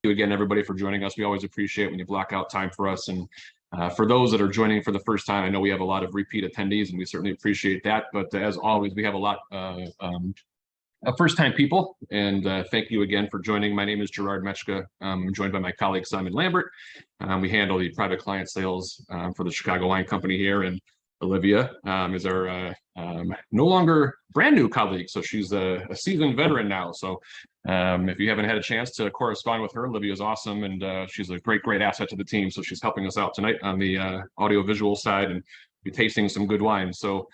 you again, everybody, for joining us. We always appreciate when you block out time for us. And for those that are joining for the first time, I know we have a lot of repeat attendees, and we certainly appreciate that. But as always, we have a lot of first-time people, and thank you again for joining. My name is Gerard Mechka. I'm joined by my colleague Simon Lambert. We handle the private client sales for the Chicago Wine Company here, and Olivia is our no longer brand new colleague, so she's a seasoned veteran now. So if you haven't had a chance to correspond with her, Olivia is awesome, and she's a great asset to the team. So she's helping us out tonight on the audio-visual side, and be tasting some good wine. So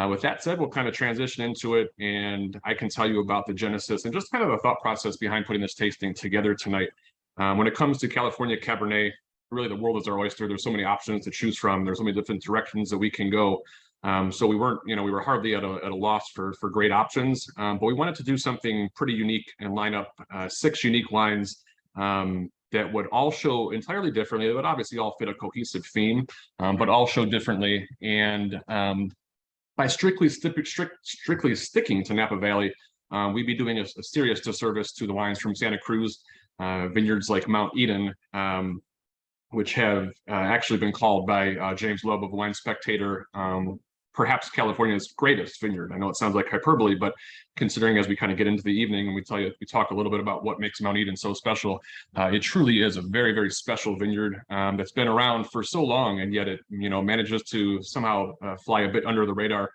with that said, we'll kind of transition into it, and I can tell you about the genesis and just kind of the thought process behind putting this tasting together tonight. When it comes to California Cabernet, really the world is our oyster. There's so many options to choose from. There's so many different directions that we can go. So we weren't, we were hardly at a loss for great options, but we wanted to do something pretty unique and line up 6 unique wines that would all show entirely differently. They would obviously all fit a cohesive theme, but all show differently. And by strictly sticking to Napa Valley, we'd be doing a serious disservice to the wines from Santa Cruz, vineyards like Mount Eden, which have actually been called by James Loeb of Wine Spectator, perhaps California's greatest vineyard. I know it sounds like hyperbole, but considering as we kind of get into the evening and we talk a little bit about what makes Mount Eden so special, it truly is a very special vineyard that's been around for so long, and yet it manages to somehow fly a bit under the radar,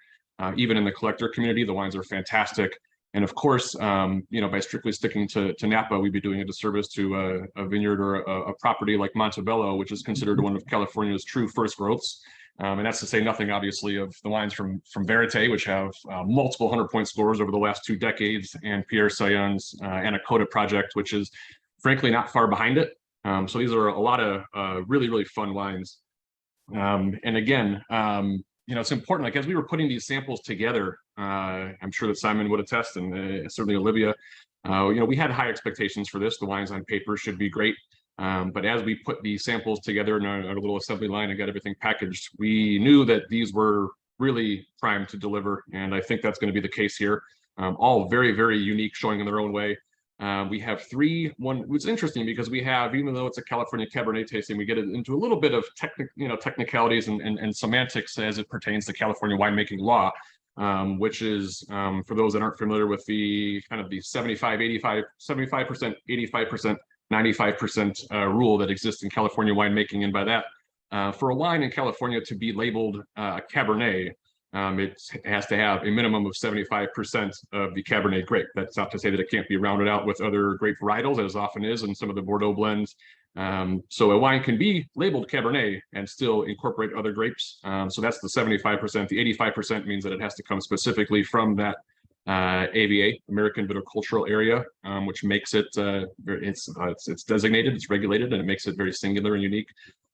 even in the collector community. The wines are fantastic. And of course, by strictly sticking to Napa, we'd be doing a disservice to a vineyard or a property like Monte Bello, which is considered one of California's true first growths. And that's to say nothing, obviously, of the wines from Verite, which have multiple 100-point scores over the last 2 decades, and Pierre Sayon's Anakota project, which is frankly not far behind it. So these are a lot of really fun wines. And again, it's important, like as we were putting these samples together, I'm sure that Simon would attest, and certainly Olivia, we had high expectations for this. The wines on paper should be great. But as we put the samples together in our little assembly line and got everything packaged, we knew that these were really primed to deliver. And I think that's going to be the case here. All very unique, showing in their own way. We have 3. It's interesting because we have, even though it's a California Cabernet tasting, we get into a little bit of technicalities and semantics as it pertains to California winemaking law, which is, for those that aren't familiar with the kind of the 75%, 85%, 95% rule that exists in California winemaking. And by that, for a wine in California to be labeled Cabernet, it has to have a minimum of 75% of the Cabernet grape. That's not to say that it can't be rounded out with other grape varietals, as often is in some of the Bordeaux blends. So a wine can be labeled Cabernet and still incorporate other grapes. So that's the 75%. The 85% means that it has to come specifically from that AVA, American Viticultural Area, which makes it, it's designated, it's regulated, and it makes it very singular and unique.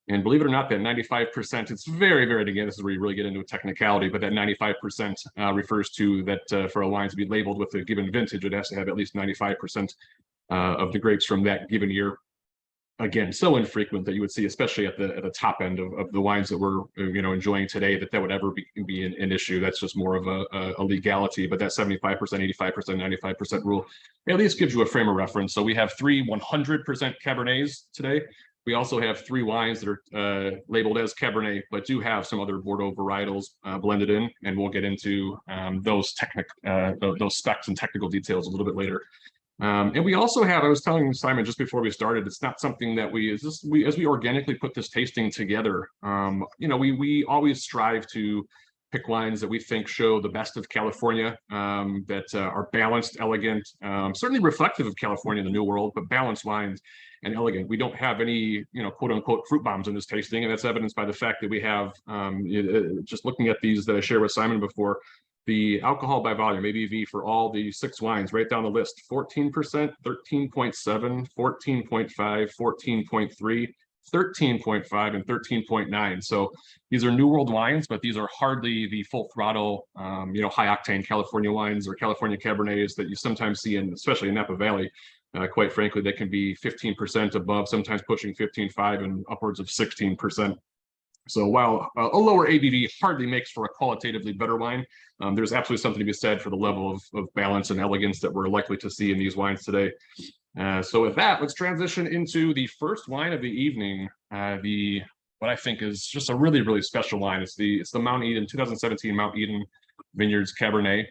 And believe it or not, that 95%, it's very, again, this is where you really get into a technicality, but that 95% refers to that for a wine to be labeled with a given vintage, it has to have at least 95% of the grapes from that given year. Again, so infrequent that you would see, especially at the top end of the wines that we're enjoying today, that would ever be an issue. That's just more of a legality. But that 75%, 85%, 95% rule at least gives you a frame of reference. So we have 3 100% Cabernets today. We also have 3 wines that are labeled as Cabernet, but do have some other Bordeaux varietals blended in, and we'll get into those specs and technical details a little bit later. And we also have, I was telling Simon just before we started, it's not something that as we organically put this tasting together, we always strive to pick wines that we think show the best of California, that are balanced, elegant, certainly reflective of California in the New World, but balanced wines and elegant. We don't have any, quote unquote, fruit bombs in this tasting, and that's evidenced by the fact that we have, just looking at these that I shared with Simon before, the alcohol by volume, ABV, for all the 6 wines right down the list: 14%, 13.7, 14.5, 14.3, 13.5, and 13.9. So these are New World wines, but these are hardly the full throttle, high octane California wines or California Cabernets that you sometimes see especially in Napa Valley. Quite frankly, they can be 15% above, sometimes pushing 15.5 and upwards of 16%. So while a lower ABV hardly makes for a qualitatively better wine, there's absolutely something to be said for the level of balance and elegance that we're likely to see in these wines today. So with that, let's transition into the first wine of the evening. What I think is just a really, really special wine. It's the Mount Eden 2017 Mount Eden Vineyards Cabernet.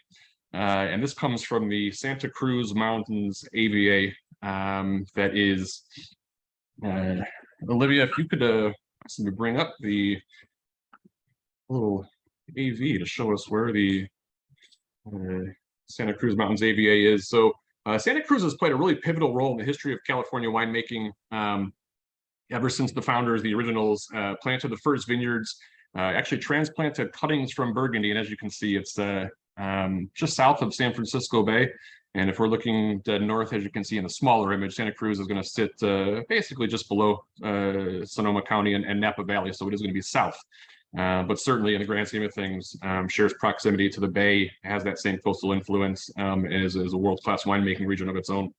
And this comes from the Santa Cruz Mountains AVA. That is, Olivia, if you could bring up the little AV to show us where the Santa Cruz Mountains AVA is. So Santa Cruz has played a really pivotal role in the history of California winemaking. Ever since the founders, the originals, planted the first vineyards, actually transplanted cuttings from Burgundy. And as you can see, it's just south of San Francisco Bay. And if we're looking dead north, as you can see in the smaller image, Santa Cruz is going to sit basically just below Sonoma County and Napa Valley. So it is going to be south. But certainly in the grand scheme of things, shares proximity to the Bay, has that same coastal influence, is a world-class winemaking region of its own.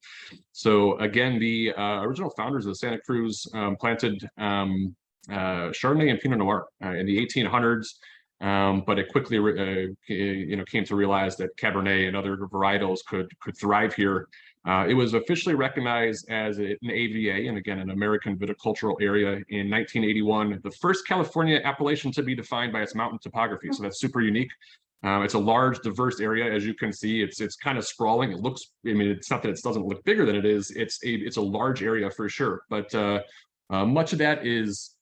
So again, the original founders of Santa Cruz planted Chardonnay and Pinot Noir in the 1800s, but it quickly came to realize that Cabernet and other varietals could thrive here. It was officially recognized as an AVA, and again, an American viticultural area in 1981, the first California appellation to be defined by its mountain topography. So that's super unique. It's a large, diverse area. As you can see, it's kind of sprawling. It looks, I mean, it's not that it doesn't look bigger than it is. It's a large area for sure, but much of that is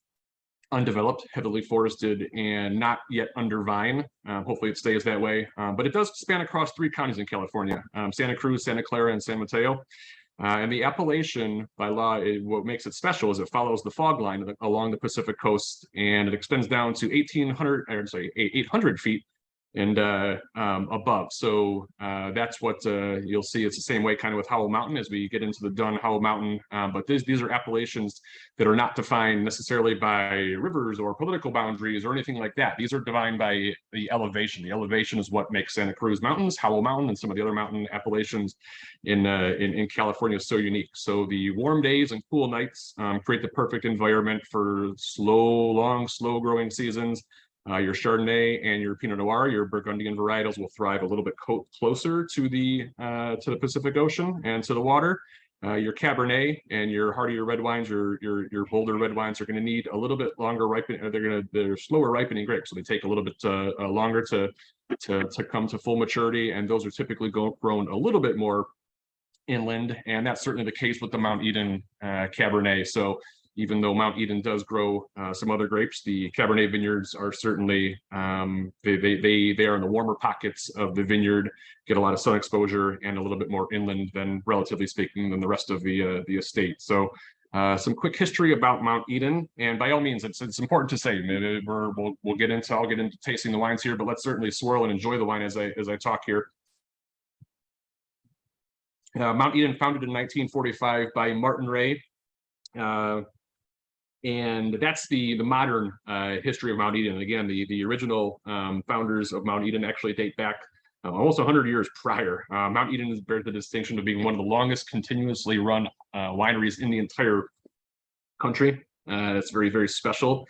undeveloped, heavily forested, and not yet under vine. Hopefully it stays that way. But it does span across 3 counties in California, Santa Cruz, Santa Clara, and San Mateo. And the appellation by law, what makes it special is it follows the fog line along the Pacific coast, and it extends down to 800 feet and above. So that's what you'll see. It's the same way kind of with Howell Mountain as we get into the Dunn Howell Mountain. But these are appellations that are not defined necessarily by rivers or political boundaries or anything like that. These are defined by the elevation. The elevation is what makes Santa Cruz Mountains, Howell Mountain, and some of the other mountain appellations in California so unique. So the warm days and cool nights create the perfect environment for long, slow growing seasons. Your Chardonnay and your Pinot Noir, your Burgundian varietals, will thrive a little bit closer to the Pacific Ocean and to the water. Your Cabernet and your hardier red wines, your bolder red wines, are going to need a little bit longer ripening. They're slower ripening grapes, so they take a little bit longer to come to full maturity, and those are typically grown a little bit more inland, and that's certainly the case with the Mount Eden Cabernet. So even though Mount Eden does grow some other grapes, the Cabernet vineyards are certainly, they are in the warmer pockets of the vineyard, get a lot of sun exposure, and a little bit more inland than, relatively speaking, than the rest of the estate. So some quick history about Mount Eden, and by all means, it's important to say, I'll get into tasting the wines here, but let's certainly swirl and enjoy the wine as I talk here. Mount Eden, founded in 1945 by Martin Ray. And that's the modern history of Mount Eden. Again, the original founders of Mount Eden actually date back almost 100 years prior. Mount Eden bears the distinction of being one of the longest continuously run wineries in the entire country. It's very, very special.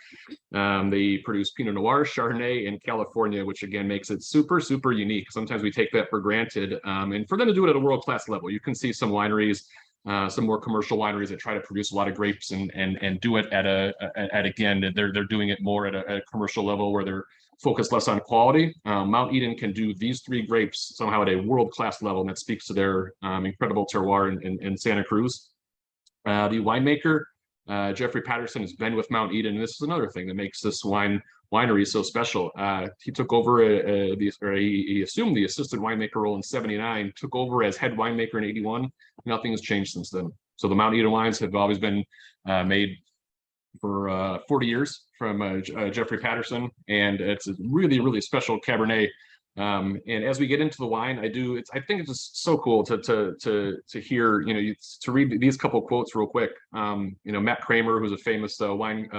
They produce Pinot Noir, Chardonnay in California, which again makes it super, super unique. Sometimes we take that for granted. And for them to do it at a world-class level, you can see some wineries, some more commercial wineries that try to produce a lot of grapes and do it again, they're doing it more at a commercial level where they're focused less on quality. Mount Eden can do these 3 grapes somehow at a world-class level, and that speaks to their incredible terroir in Santa Cruz. The winemaker, Jeffrey Patterson, has been with Mount Eden, and this is another thing that makes this winery so special. He took over he assumed the assistant winemaker role in 79, took over as head winemaker in 81. Nothing has changed since then. So the Mount Eden wines have always been made for 40 years from Jeffrey Patterson, and it's a really, really special Cabernet. And as we get into the wine, I think it's just so cool to hear, to read these couple quotes real quick. Matt Kramer, who's a famous wine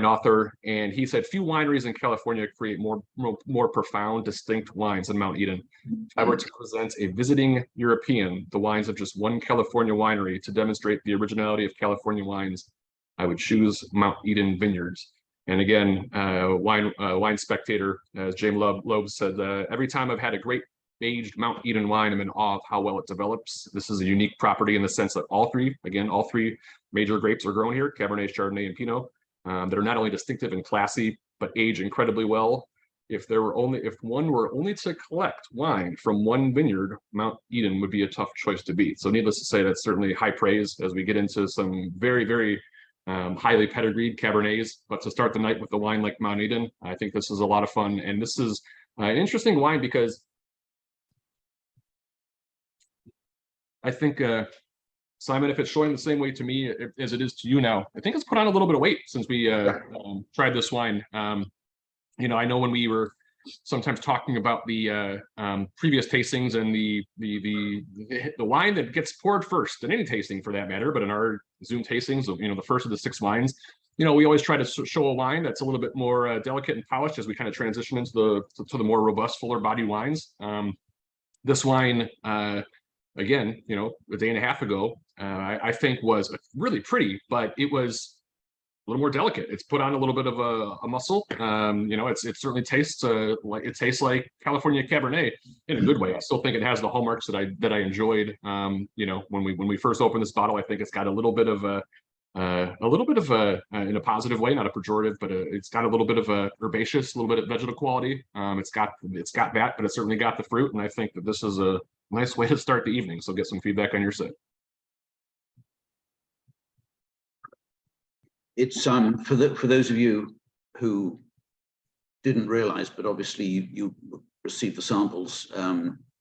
author, and he said, "Few wineries in California create more profound, distinct wines than Mount Eden. If I were to present a visiting European the wines of just one California winery to demonstrate the originality of California wines, I would choose Mount Eden Vineyards." And again, Wine Spectator, as James Loeb said, "Every time I've had a great aged Mount Eden wine, I'm in awe of how well it develops. This is a unique property in the sense that all three major grapes are grown here, Cabernet, Chardonnay, and Pinot, that are not only distinctive and classy, but age incredibly well. If one were only to collect wine from one vineyard, Mount Eden would be a tough choice to beat. So needless to say, that's certainly high praise as we get into some very, very highly pedigreed Cabernets. But to start the night with a wine like Mount Eden, I think this is a lot of fun. And this is an interesting wine because I think, Simon, if it's showing the same way to me as it is to you now, I think it's put on a little bit of weight since we tried this wine. You know, I know when we were sometimes talking about the previous tastings and the wine that gets poured first in any tasting for that matter, but in our Zoom tastings, you know, the first of the 6 wines, you know, we always try to show a wine that's a little bit more delicate and polished as we kind of transition into the more robust, fuller body wines. This wine, again, you know, a day and a half ago, I think was really pretty, but it was a little more delicate. It's put on a little bit of a muscle. You know, it certainly tastes like California Cabernet in a good way. I still think it has the hallmarks that I enjoyed. You know, when we first opened this bottle, I think it's got a little bit of in a positive way, not a pejorative, but it's got a little bit of a herbaceous, a little bit of vegetal quality. It's got that, but it certainly got the fruit. And I think that this is a nice way to start the evening. So get some feedback on your side. It's for those of you who didn't realize, but obviously you received the samples.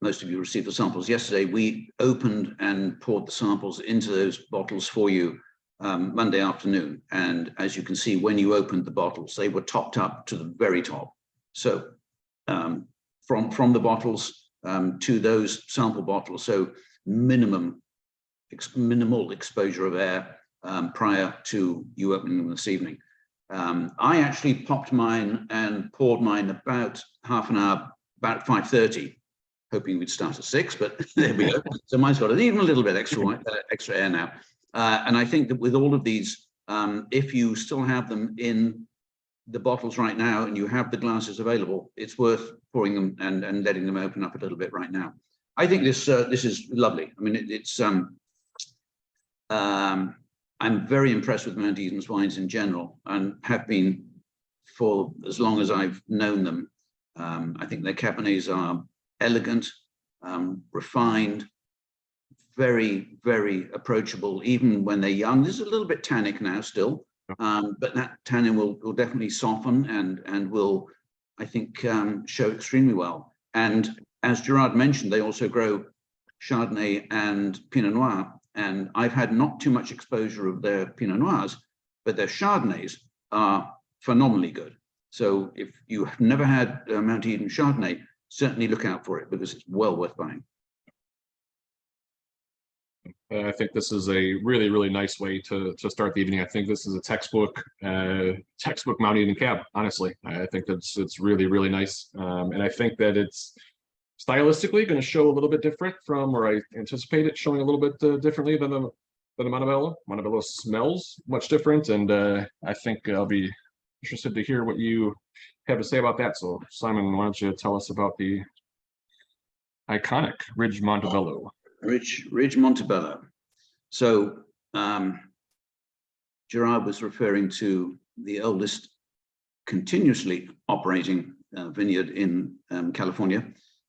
Most of you received the samples yesterday. We opened and poured the samples into those bottles for you Monday afternoon. And as you can see, when you opened the bottles, they were topped up to the very top. So from the bottles to those sample bottles, so minimal exposure of air prior to you opening them this evening. I actually popped mine and poured mine about half an hour, about 5:30, hoping we'd start at 6, but there we go. So mine's got even a little bit extra air now. And I think that with all of these, if you still have them in the bottles right now and you have the glasses available, it's worth pouring them and letting them open up a little bit right now. I think this is lovely. I mean, I'm very impressed with Mount Eden's wines in general and have been for as long as I've known them. I think their Cabernets are elegant, refined, very, very approachable, even when they're young. This is a little bit tannic now still, but that tannin will definitely soften and will, I think, show extremely well. And as Gerard mentioned, they also grow Chardonnay and Pinot Noir. And I've had not too much exposure of their Pinot Noirs, but their Chardonnays are phenomenally good. So if you have never had Mount Eden Chardonnay, certainly look out for it because it's well worth buying. I think this is a really, really nice way to start the evening. I think this is a textbook Mount Eden Cab, honestly. I think it's really, really nice. And I think that it's stylistically going to show a little bit different from, or I anticipate it showing a little bit differently than the Montebello. Montebello smells much different, and I think I'll be interested to hear what you have to say about that. So Simon, why don't you tell us about the iconic Ridge Montebello? Ridge Montebello. So Gerard was referring to the oldest continuously operating vineyard in California.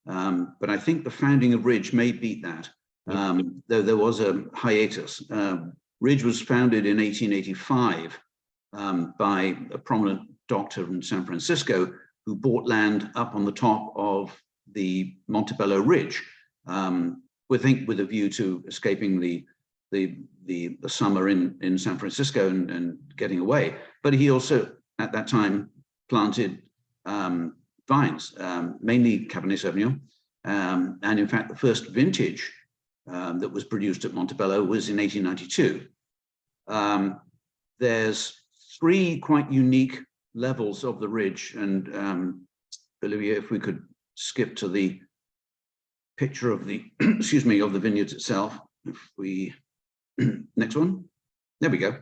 But I think the founding of Ridge may beat that, though there was a hiatus. Ridge was founded in 1885 by a prominent doctor in San Francisco who bought land up on the top of the Montebello Ridge, I think with a view to escaping the summer in San Francisco and getting away. But he also, at that time, planted vines, mainly Cabernet Sauvignon. And in fact, the first vintage that was produced at Montebello was in 1892. There's 3 quite unique levels of the ridge. And Olivia, if we could skip to the picture of the, excuse me, of the vineyards itself. If we, next one, there we go.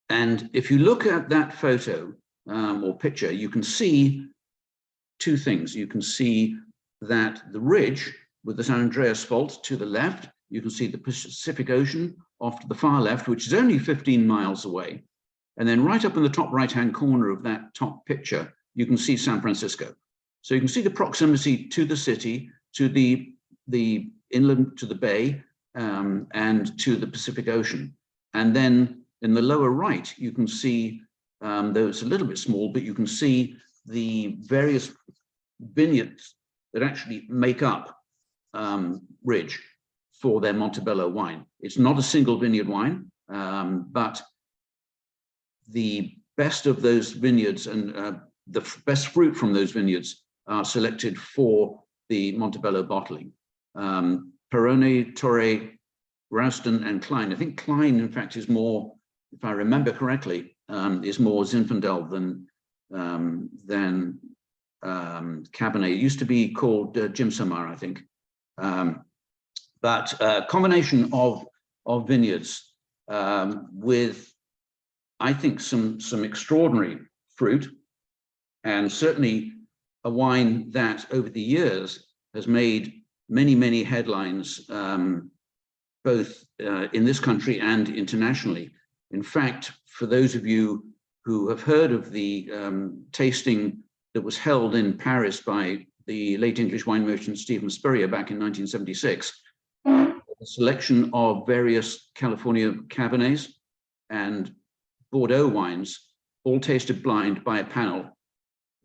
And if you look at that photo or picture, you can see 2 things. You can see that the ridge with the San Andreas Fault to the left, you can see the Pacific Ocean off to the far left, which is only 15 miles away. And then right up in the top right-hand corner of that top picture, you can see San Francisco. So you can see the proximity to the city, to the inland, to the bay, and to the Pacific Ocean. And then in the lower right, you can see, though it's a little bit small, but you can see the various vineyards that actually make up Ridge for their Montebello wine. It's not a single vineyard wine, but the best of those vineyards and the best fruit from those vineyards are selected for the Montebello bottling. Perrone, Torre, Rouston, and Klein. I think Klein, in fact, is more, if I remember correctly, is more Zinfandel than Cabernet. It used to be called Jim Samar, I think. But a combination of vineyards with, I think, some extraordinary fruit, and certainly a wine that over the years has made many headlines, both in this country and internationally. In fact, for those of you who have heard of the tasting that was held in Paris by the late English wine merchant Stephen Spurrier back in 1976, a selection of various California Cabernets and Bordeaux wines, all tasted blind by a panel,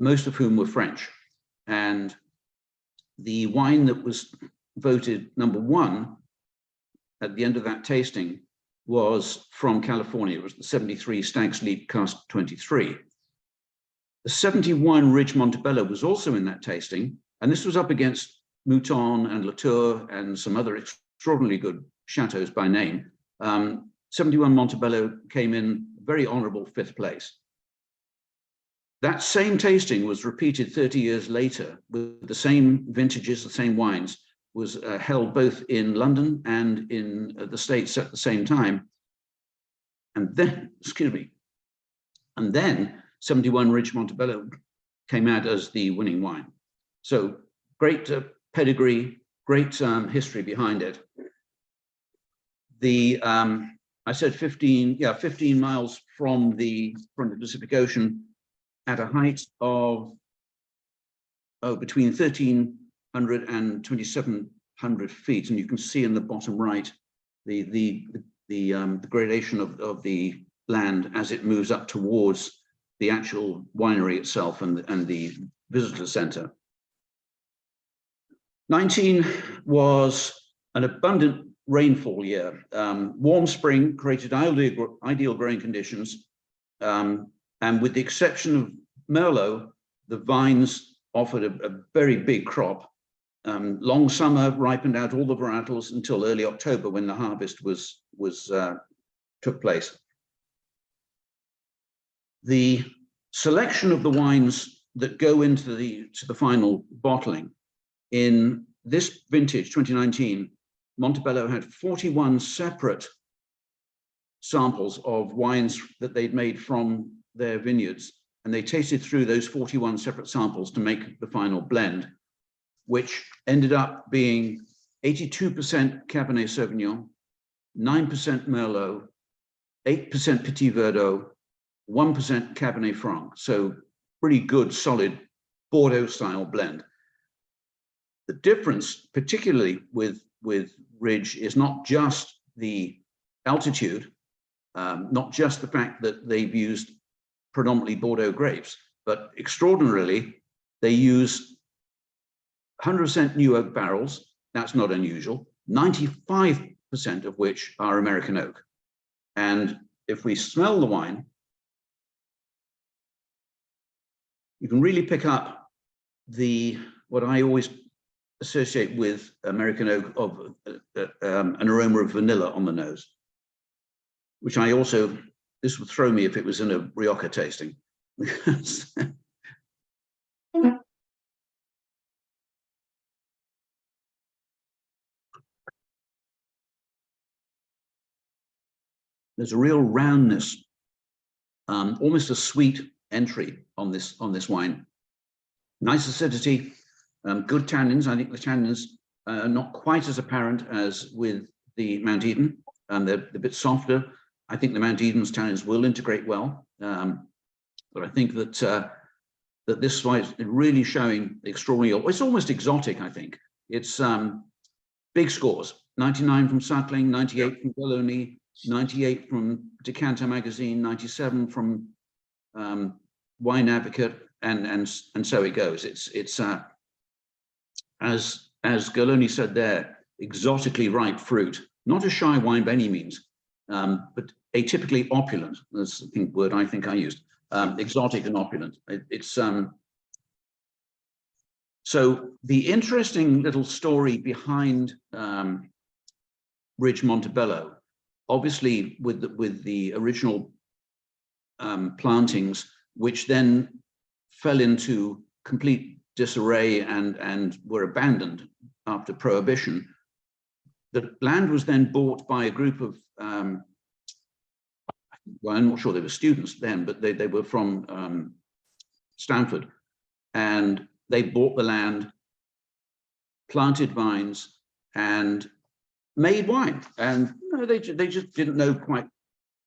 most of whom were French. And the wine that was voted #1 at the end of that tasting was from California. It was the 73 Stag's Leap Cask 23. The 71 Ridge Montebello was also in that tasting, and this was up against Mouton and Latour and some other extraordinarily good chateaus by name. 71 Montebello came in very honorable 5th place. That same tasting was repeated 30 years later with the same vintages, the same wines, was held both in London and in the States at the same time. And then, excuse me, and then 71 Ridge Montebello came out as the winning wine. So great pedigree, great history behind it. The I said 15 miles from the Pacific Ocean, at a height of between 1,300 and 2,700 feet, and you can see in the bottom right the gradation of the land as it moves up towards the actual winery itself and the visitor center. 19 was an abundant rainfall year. Warm spring created ideal growing conditions, and with the exception of Merlot, the vines offered a very big crop. Long summer ripened out all the varietals until early October, when the harvest took place. The selection of the wines that go into the final bottling in this vintage 2019, Montebello had 41 separate samples of wines that they'd made from their vineyards, and they tasted through those 41 separate samples to make the final blend, which ended up being 82% Cabernet Sauvignon, 9% Merlot, 8% Petit Verdot, 1% Cabernet Franc. So pretty good, solid Bordeaux style blend. The difference, particularly with Ridge, is not just the altitude, not just the fact that they've used predominantly Bordeaux grapes, but extraordinarily, they use 100% new oak barrels. That's not unusual. 95% of which are American oak. And if we smell the wine, you can really pick up what I always associate with American oak of an aroma of vanilla on the nose, which I also, this would throw me if it was in a Rioja tasting. There's a real roundness, almost a sweet entry on this wine. Nice acidity, Good tannins. I think the tannins are not quite as apparent as with the Mount Eden. They're a bit softer. I think the Mount Eden's tannins will integrate well. But I think that that this wine is really showing extraordinary. It's almost exotic, I think. It's big scores: 99 from Suckling, 98 from Bello, 98 from Decanter Magazine, 97 from Wine Advocate, and so it goes. It's as Galoni said there, exotically ripe fruit, not a shy wine by any means, but atypically opulent. That's the word I think I used. Exotic and opulent. So the interesting little story behind Ridge Montebello, obviously with the original plantings, which then fell into complete disarray and were abandoned after Prohibition. The land was then bought by a group of well, I'm not sure they were students then, but they were from Stanford, and they bought the land, planted vines, and made wine. And you know, they just didn't know quite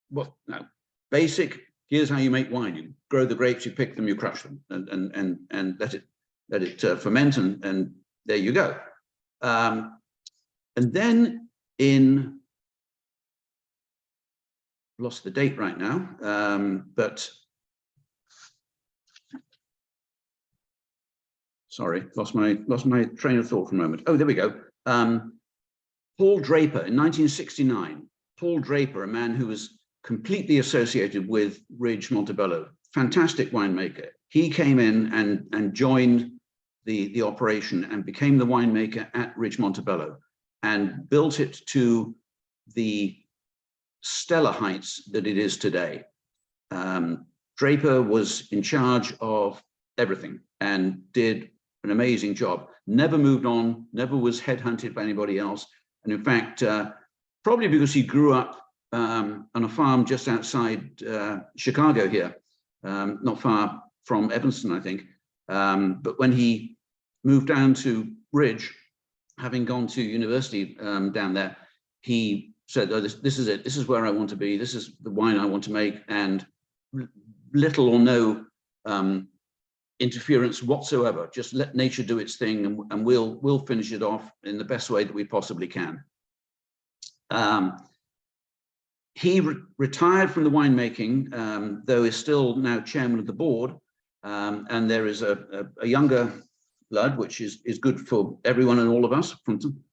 what. No, basic. Here's how you make wine: you grow the grapes, you pick them, you crush them, and let it ferment, and there you go. And then in lost the date right now, but sorry, lost my train of thought for a moment. Oh, there we go. Paul Draper in 1969. Paul Draper, a man who was completely associated with Ridge Montebello, fantastic winemaker. He came in and joined the operation and became the winemaker at Ridge Montebello and built it to the stellar heights that it is today. Draper was in charge of everything and did an amazing job. Never moved on, never was headhunted by anybody else. And in fact, probably because he grew up on a farm just outside Chicago here, not far from Evanston, I think. But when he moved down to Ridge, having gone to university down there, he said, oh, this is it. This is where I want to be. This is the wine I want to make. And little or no interference whatsoever. Just let nature do its thing, and we'll finish it off in the best way that we possibly can. He retired from the winemaking, though is still now chairman of the board. And there is a younger blood, which is good for everyone and all of us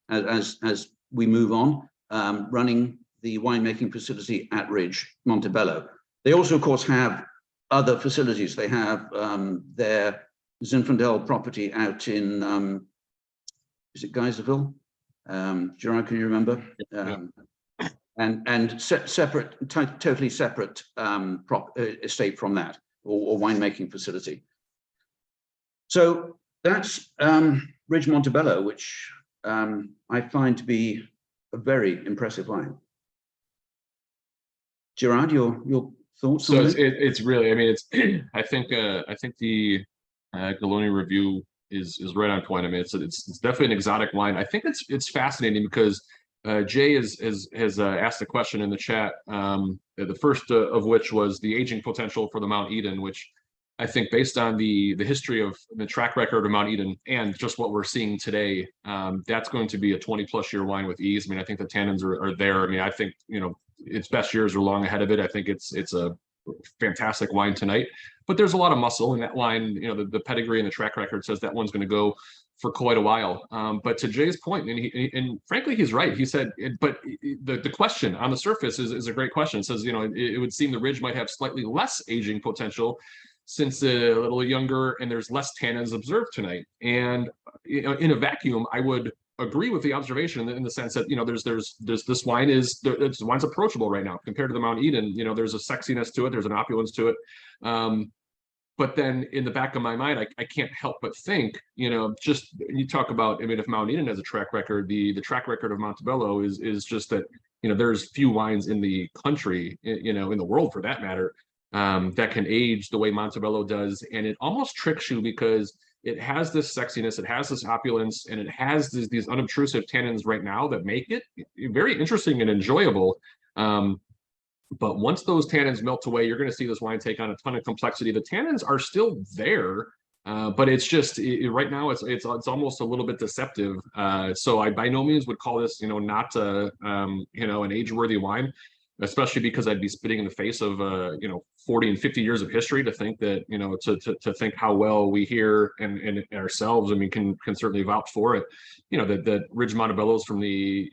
as we move on, running the winemaking facility at Ridge Montebello. They also, of course, have other facilities. They have their Zinfandel property out in, is it Geyserville? Gerard, can you remember? And separate, totally separate estate from that, or winemaking facility. So that's Ridge Montebello, which I find to be a very impressive wine. Gerard, your thoughts? So it's really, I mean, it's I think the Galoni review is right on point. I mean, it's definitely an exotic wine. I think it's fascinating because Jay has asked a question in the chat, the first of which was the aging potential for the Mount Eden, which I think based on the history of the track record of Mount Eden and just what we're seeing today, that's going to be a 20+ year wine with ease. I mean, I think the tannins are there. I mean, I think, you know, its best years are long ahead of it. I think it's a fantastic wine tonight, but there's a lot of muscle in that wine. You know, the pedigree and the track record says that one's going to go for quite a while. But to Jay's point, and frankly, he's right. He said, but the question on the surface is a great question. It says, you know, it would seem the Ridge might have slightly less aging potential since a little younger and there's less tannins observed tonight. And you know, in a vacuum, I would agree with the observation in the sense that, you know, there's this wine this wine's approachable right now compared to the Mount Eden. You know, there's a sexiness to it, there's an opulence to it. But then in the back of my mind, I can't help but think, you know, just you talk about, I mean, if Mount Eden has a track record, the track record of Montebello is just that, you know, there's few wines in the country, you know, in the world for that matter, that can age the way Montebello does. And it almost tricks you because it has this sexiness, it has this opulence, and it has these unobtrusive tannins right now that make it very interesting and enjoyable. But once those tannins melt away, you're going to see this wine take on a ton of complexity. The tannins are still there, but it's just right now it's almost a little bit deceptive. So I by no means would call this, not an age-worthy wine, especially because I'd be spitting in the face of 40 and 50 years of history to think that, to think how well we here and ourselves, I mean, can certainly vouch for it. That Ridge Montebellos from the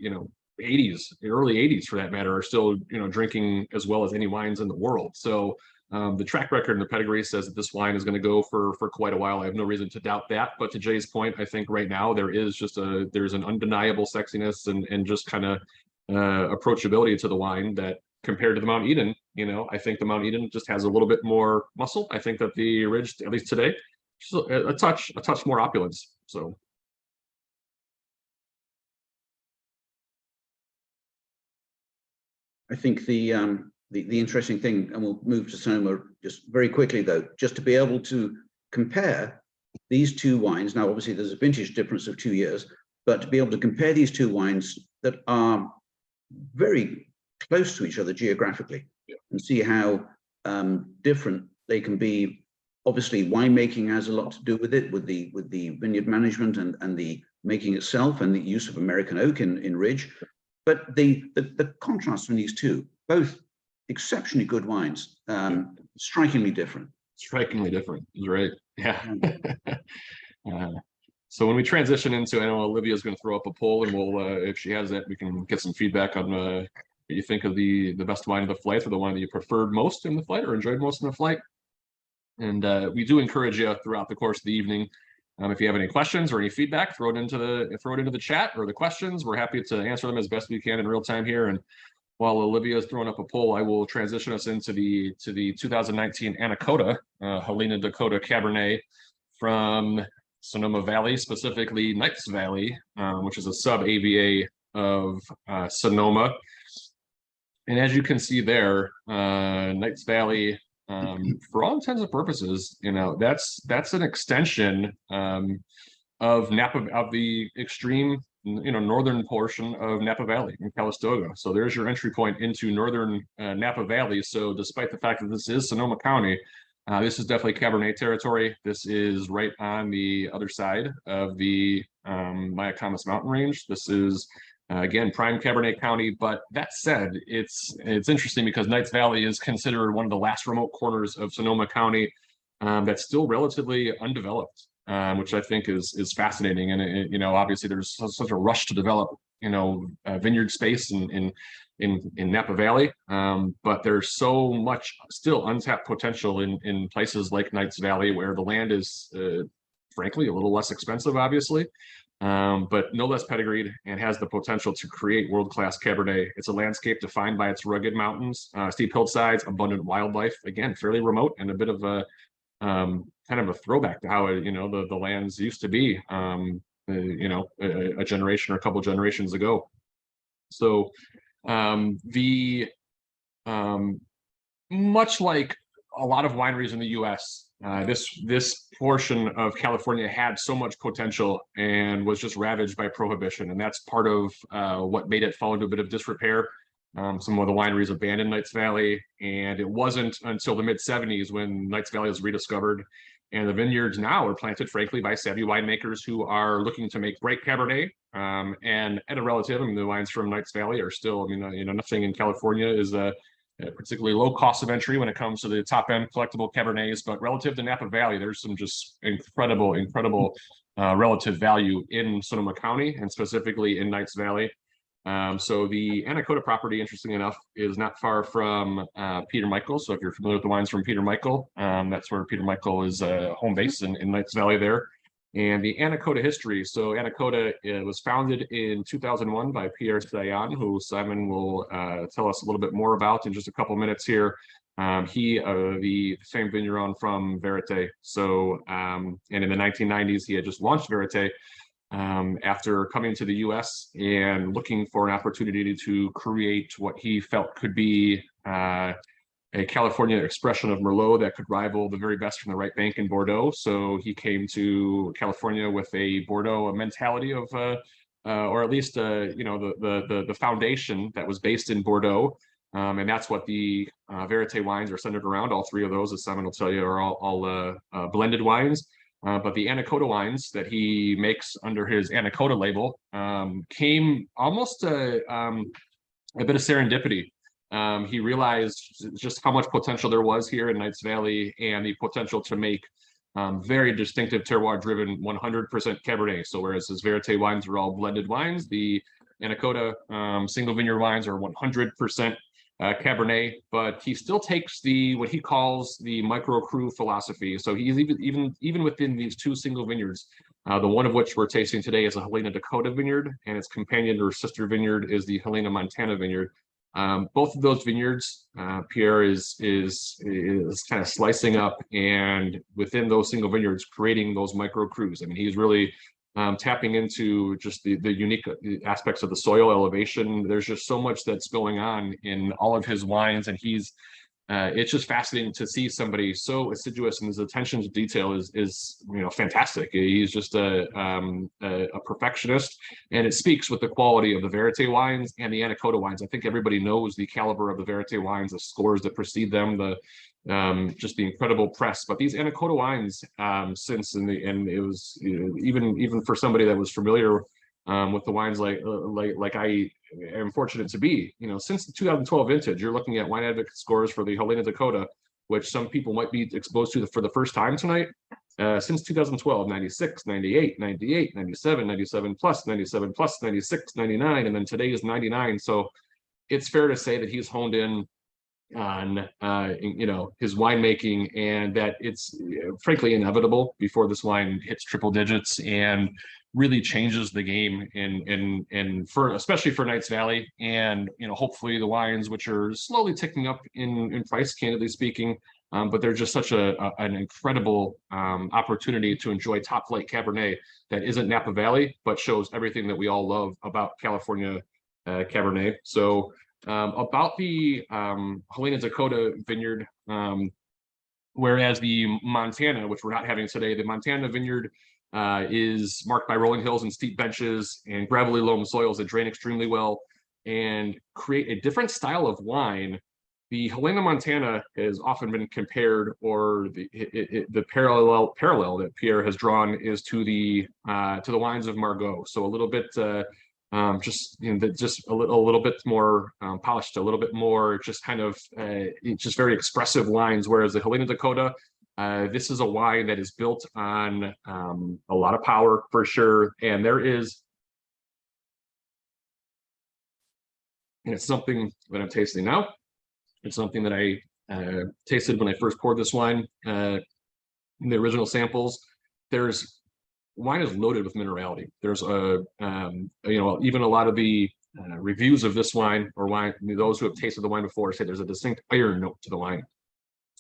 80s, the early 80s for that matter, are still drinking as well as any wines in the world. So the track record and the pedigree says that this wine is going to go for quite a while. I have no reason to doubt that. But to Jay's point, I think right now there's an undeniable sexiness and just kind of approachability to the wine that compared to the Mount Eden, I think the Mount Eden just has a little bit more muscle. I think that the Ridge, at least today, a touch more opulence. So. I think the interesting thing, and we'll move to Sonoma just very quickly though, just to be able to compare these two wines. Now, obviously, there's a vintage difference of 2 years, but to be able to compare these two wines that are very close to each other geographically, and see how different they can be. Obviously, winemaking has a lot to do with it, with the vineyard management and the making itself, and the use of American oak in Ridge. But the contrast from these two, both exceptionally good wines, strikingly different. Strikingly different is right. Yeah. So when we transition into, I know Olivia's going to throw up a poll, and we'll, if she has that, we can get some feedback on what you think of the best wine of the flight, or the wine that you preferred most in the flight or enjoyed most in the flight. And we do encourage you throughout the course of the evening, if you have any questions or any feedback, throw it into the chat or the questions. We're happy to answer them as best we can in real time here. And while Olivia is throwing up a poll, I will transition us into the 2019 Anakota Helena Dakota Cabernet from Sonoma Valley, specifically Knights Valley, which is a sub-AVA of Sonoma. And as you can see there, Knights Valley, for all intents and purposes, that's an extension of Napa, of the extreme, northern portion of Napa Valley in Calistoga. So there's your entry point into northern Napa Valley. So despite the fact that this is Sonoma County, this is definitely Cabernet territory. This is right on the other side of the Mayacamas mountain range. This is again, prime Cabernet County. But that said, it's interesting because Knights Valley is considered one of the last remote corners of Sonoma County that's still relatively undeveloped, which I think is fascinating. And obviously there's such a rush to develop, vineyard space in Napa Valley, but there's so much still untapped potential in places like Knights Valley, where the land is frankly a little less expensive, obviously. But no less pedigreed, and has the potential to create world-class Cabernet. It's a landscape defined by its rugged mountains, steep hillsides, abundant wildlife, again, fairly remote, and a bit of a kind of a throwback to how the lands used to be, a generation or a couple generations ago. So much like a lot of wineries in the US, this portion of California had so much potential and was just ravaged by prohibition, and that's part of what made it fall into a bit of disrepair. Some of the wineries abandoned Knights Valley, and it wasn't until the mid-70s when Knights Valley was rediscovered, and the vineyards now are planted, frankly, by savvy winemakers who are looking to make bright Cabernet. And at a relative, the wines from Knights Valley are still, nothing in California is particularly low cost of entry when it comes to the top end collectible Cabernets, but relative to Napa Valley, there's some just incredible relative value in Sonoma County, and specifically in Knights Valley. So the Anakota property, interesting enough, is not far from Peter Michael. So if you're familiar with the wines from Peter Michael, that's where Peter Michael is home base in Knights Valley there. And the Anakota history. So Anakota was founded in 2001 by Pierre Sayan, who Simon will tell us a little bit more about in just a couple minutes here. He, the same vigneron from Verite. So, and in the 1990s, he had just launched Verite after coming to the US and looking for an opportunity to create what he felt could be a California expression of Merlot that could rival the very best from the right bank in Bordeaux. So he came to California with a Bordeaux mentality of, or at least, you know, the foundation that was based in Bordeaux. And that's what the Verite wines are centered around. All three of those, as Simon will tell you, are all blended wines. But the Anakota wines that he makes under his Anakota label came almost a bit of serendipity. He realized just how much potential there was here in Knights Valley and the potential to make very distinctive terroir-driven 100% Cabernet. So whereas his Verite wines are all blended wines, the Anakota single vineyard wines are 100% Cabernet, but he still takes what he calls the micro cru philosophy. So he's even within these two single vineyards, the one of which we're tasting today is a Helena Dakota vineyard, and its companion or sister vineyard is the Helena Montana vineyard. Both of those vineyards, Pierre is kind of slicing up, and within those single vineyards, creating those micro crus. I mean, he's really tapping into just the unique aspects of the soil elevation. There's just so much that's going on in all of his wines, and it's just fascinating to see somebody so assiduous, and his attention to detail is you know, fantastic. He's just a perfectionist, and it speaks with the quality of the Verite wines and the Anakota wines. I think everybody knows the caliber of the Verite wines, the scores that precede them, just the incredible press. But these Anakota wines, and it was, you know, even for somebody that was familiar with the wines like I am fortunate to be, you know, since the 2012 vintage, you're looking at wine advocate scores for the Helena Dakota, which some people might be exposed to for the first time tonight. Since 2012, 96, 98, 98, 97, 97 plus, 97 plus, 96, 99, and then today is 99. So it's fair to say that he's honed in on you know, his winemaking, and that it's frankly inevitable before this wine hits triple digits and really changes the game in for especially for Knights Valley, and you know, hopefully the wines which are slowly ticking up in price, candidly speaking, but they're just such an incredible opportunity to enjoy top flight Cabernet that isn't Napa Valley but shows everything that we all love about California Cabernet. So about the Helena Dakota vineyard, whereas the Montana, which we're not having today, the Montana vineyard is marked by rolling hills and steep benches and gravelly loam soils that drain extremely well and create a different style of wine. The Helena Montana has often been compared, or the parallel that Pierre has drawn is to the wines of Margaux. So a little bit just, you know, just a little bit more polished, a little bit more just kind of just very expressive wines. Whereas the Helena Dakota, this is a wine that is built on a lot of power for sure, and it's something that I'm tasting now. It's something that I tasted when I first poured this wine in the original samples. Wine is loaded with minerality. There's you know, even a lot of the reviews of this wine, or wine, those who have tasted the wine before, say there's a distinct iron note to the wine,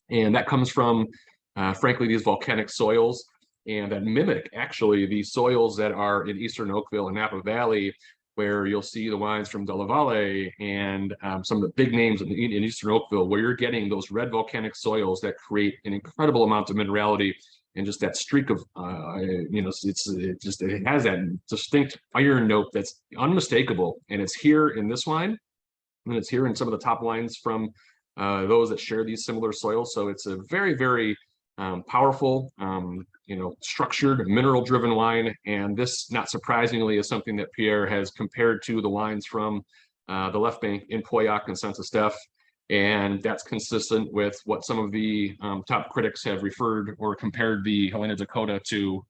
and that comes from frankly these volcanic soils, and that mimic actually the soils that are in eastern Oakville and Napa Valley, where you'll see the wines from Della Valle and some of the big names in eastern Oakville, where you're getting those red volcanic soils that create an incredible amount of minerality. And just that streak of, you know, it has that distinct iron note that's unmistakable. And it's here in this wine, and it's here in some of the top wines from those that share these similar soils. So it's a very, very powerful, you know, structured, mineral-driven wine. And this, not surprisingly, is something that Pierre has compared to the wines from the left bank in Pauillac and Saint-Estèphe. And that's consistent with what some of the top critics have referred or compared the Helena Dakota to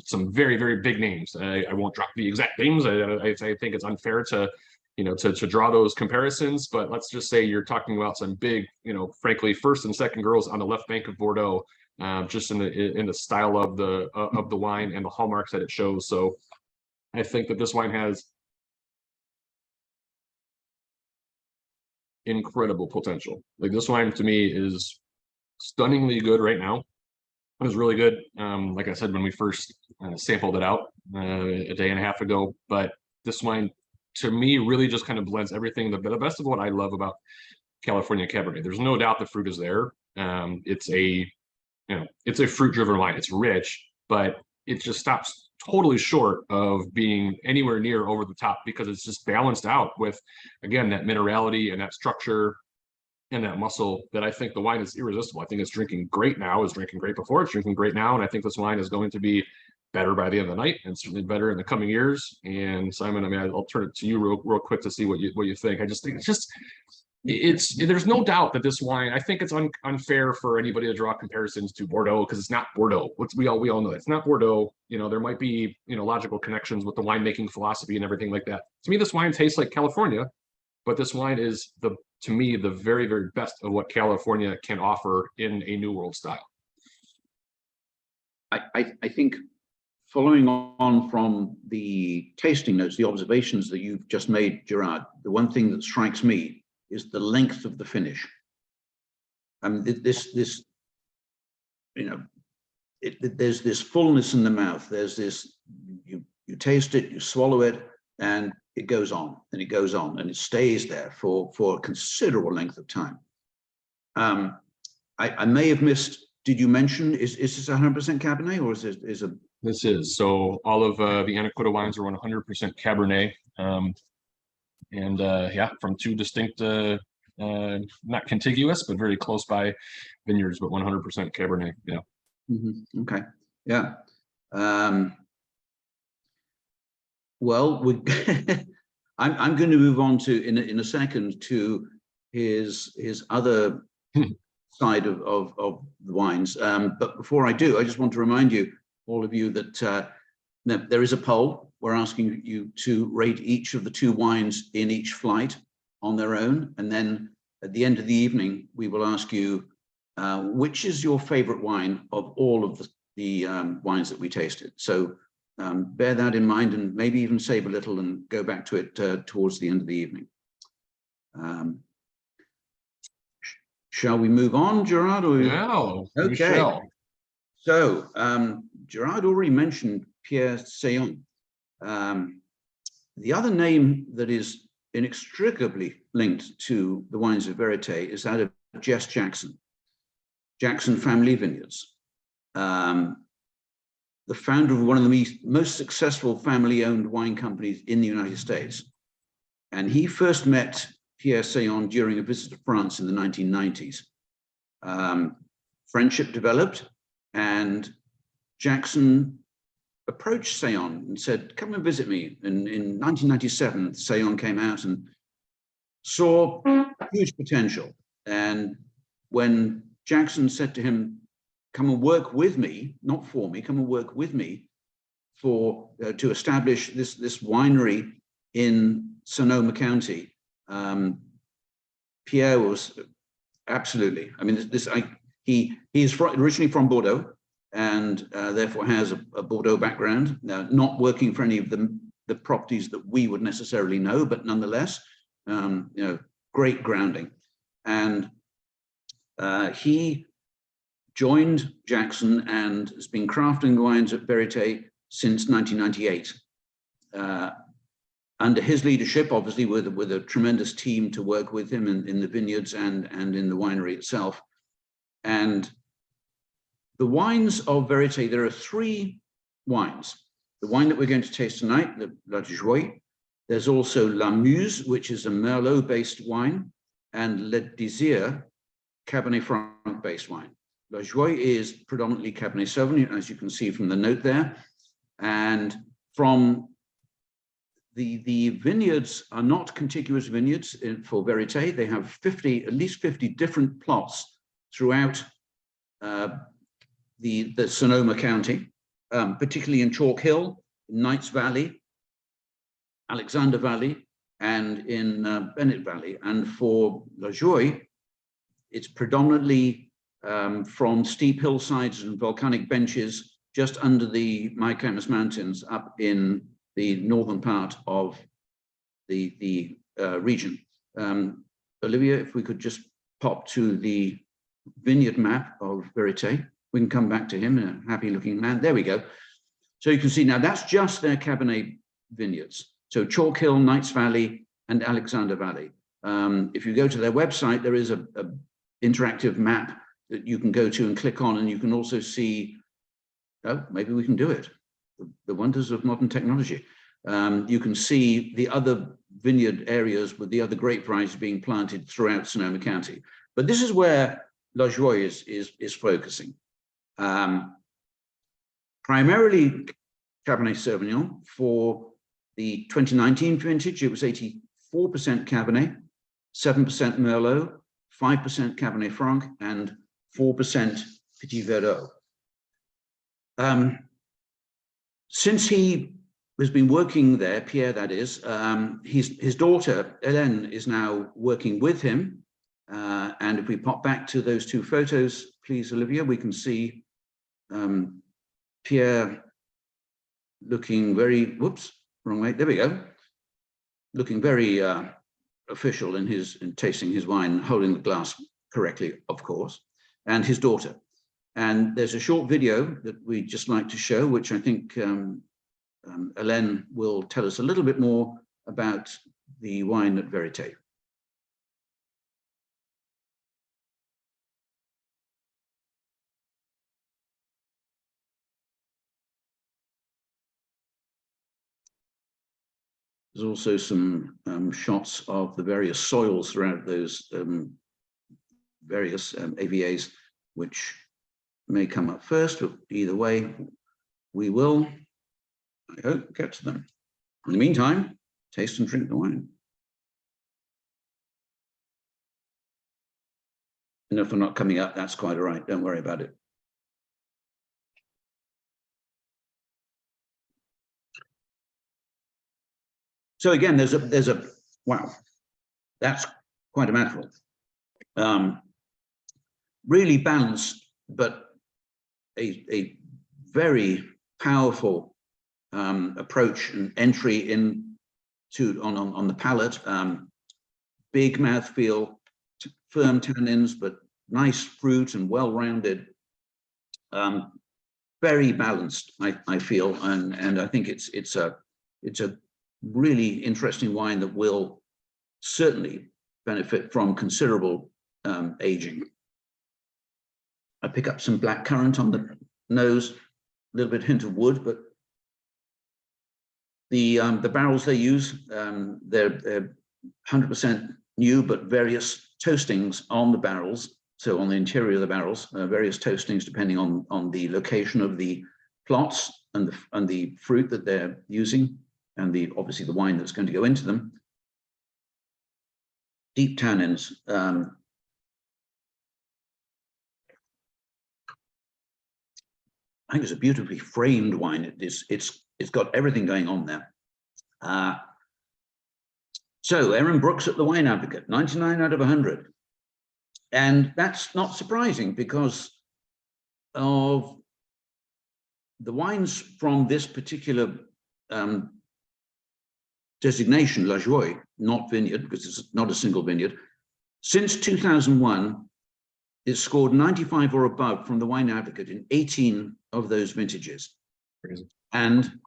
some very, very big names. I won't drop the exact names. I think it's unfair to, you know, to draw those comparisons, but let's just say you're talking about some big, you know, frankly, first and second girls on the left bank of Bordeaux, just in the style of the wine and the hallmarks that it shows. So I think that this wine has incredible potential. Like, this wine to me is stunningly good right now. It was really good, like I said, when we first sampled it out a day and a half ago. But this wine to me really just kind of blends everything, the best of what I love about California Cabernet. There's no doubt the fruit is there. It's a it's a fruit-driven wine. It's rich, but it just stops totally short of being anywhere near over the top because it's just balanced out with, again, that minerality and that structure and that muscle that I think the wine is irresistible. I think it's drinking great now, it's drinking great before, it's drinking great now, and I think this wine is going to be better by the end of the night and certainly better in the coming years. And Simon, I mean, I'll turn it to you real quick to see what you think. I just think there's no doubt that this wine, I think it's unfair for anybody to draw comparisons to Bordeaux because it's not Bordeaux. We all know it's not Bordeaux. There might be logical connections with the winemaking philosophy and everything like that. To me, this wine tastes like California, but this wine is to me the very, very best of what California can offer in a New World style. I think following on from the tasting notes, the observations that you've just made, Gerard, the one thing that strikes me is the length of the finish. There's this fullness in the mouth. There's this, you taste it, you swallow it, and it goes on, and it goes on, and it stays there for a considerable length of time. I may have missed, did you mention, is this 100% Cabernet, or is it? This is, so all of the Anakota wines are 100% Cabernet. And yeah, from two distinct, not contiguous, but very close by vineyards, but 100% Cabernet. Yeah. Mm-hmm. Okay. Yeah. Well, I'm going to move on to in a second to his other side of the wines. But before I do, I just want to remind you, all of you, that there is a poll. We're asking you to rate each of the two wines in each flight on their own. And then at the end of the evening, we will ask you, which is your favorite wine of all of the wines that we tasted. So bear that in mind and maybe even save a little and go back to it towards the end of the evening. Shall we move on, Gerard? Or... Yeah, okay. So Gerard already mentioned Pierre Saillon. The other name that is inextricably linked to the wines of Verite is that of Jess Jackson, Jackson Family Vineyards, the founder of one of the most successful family-owned wine companies in the United States. And he first met Pierre Saillon during a visit to France in the 1990s. Friendship developed, and Jackson approached Saillon and said, come and visit me. And in 1997, Saillon came out and saw huge potential. And when Jackson said to him, come and work with me, not for me, come and work with me to establish this winery in Sonoma County, Pierre was absolutely, I mean, he is originally from Bordeaux, and therefore has a Bordeaux background, not working for any of the properties that we would necessarily know, but nonetheless, great grounding. And he joined Jackson and has been crafting the wines at Verite since 1998. Under his leadership, obviously with a tremendous team to work with him in the vineyards and in the winery itself. And the wines of Verite, there are three wines. The wine that we're going to taste tonight, the La Joie. There's also La Muse, which is a Merlot-based wine, and Le Désir, Cabernet Franc-based wine. La Joie is predominantly Cabernet Sauvignon, as you can see from the note there. And from the vineyards are not contiguous vineyards for Verite. They have at least 50 different plots throughout the Sonoma County, particularly in Chalk Hill, Knights Valley, Alexander Valley, and in Bennett Valley. And for La Joie, it's predominantly from steep hillsides and volcanic benches just under the Cruz Mountains up in the northern part of the region. Olivia, if we could just pop to the vineyard map of Verite. We can come back to him, a happy looking man. There we go. So you can see now that's just their Cabernet vineyards. So Chalk Hill, Knights Valley, and Alexander Valley. If you go to their website, there is a interactive map that you can go to and click on, and you can also see, oh, maybe we can do it. The wonders of modern technology. You can see the other vineyard areas with the other grape varieties being planted throughout Sonoma County. But this is where La Joie is focusing. Primarily Cabernet Sauvignon. For the 2019 vintage, it was 84% Cabernet, 7% Merlot, 5% Cabernet Franc, and 4% Petit Verdot. Since he has been working there, Pierre that is, his daughter, Helena, is now working with him. And if we pop back to those two photos, please, Olivia, we can see Pierre looking very, whoops, wrong way, there we go. Looking very official in tasting his wine, holding the glass correctly, of course, and his daughter. And there's a short video that we'd just like to show, which I think Helene will tell us a little bit more about the wine at Verite. There's also some shots of the various soils throughout those various AVAs, which may come up first, but either way, we will, I hope, get to them. In the meantime, taste and drink the wine. And if they're not coming up, that's quite all right. Don't worry about it. So again, there's a wow, that's quite a mouthful. Really balanced, but a very powerful approach and entry into on the palate. Big mouthfeel, firm tannins, but nice fruit and well-rounded. Very balanced, I feel, and I think it's a really interesting wine that will certainly benefit from considerable aging. I pick up some black currant on the nose, a little bit hint of wood, but the barrels they use, they're 100% new, but various toastings on the barrels. So on the interior of the barrels, various toastings depending on the location of the plots and the fruit that they're using, and obviously the wine that's going to go into them. Deep tannins. I think it's a beautifully framed wine. It's got everything going on there. So Aaron Brooks at the Wine Advocate, 99 out of 100. And that's not surprising because of the wines from this particular designation, La Joie, not vineyard, because it's not a single vineyard. Since 2001, it's scored 95 or above from the Wine Advocate in 18 of those vintages. Crazy. And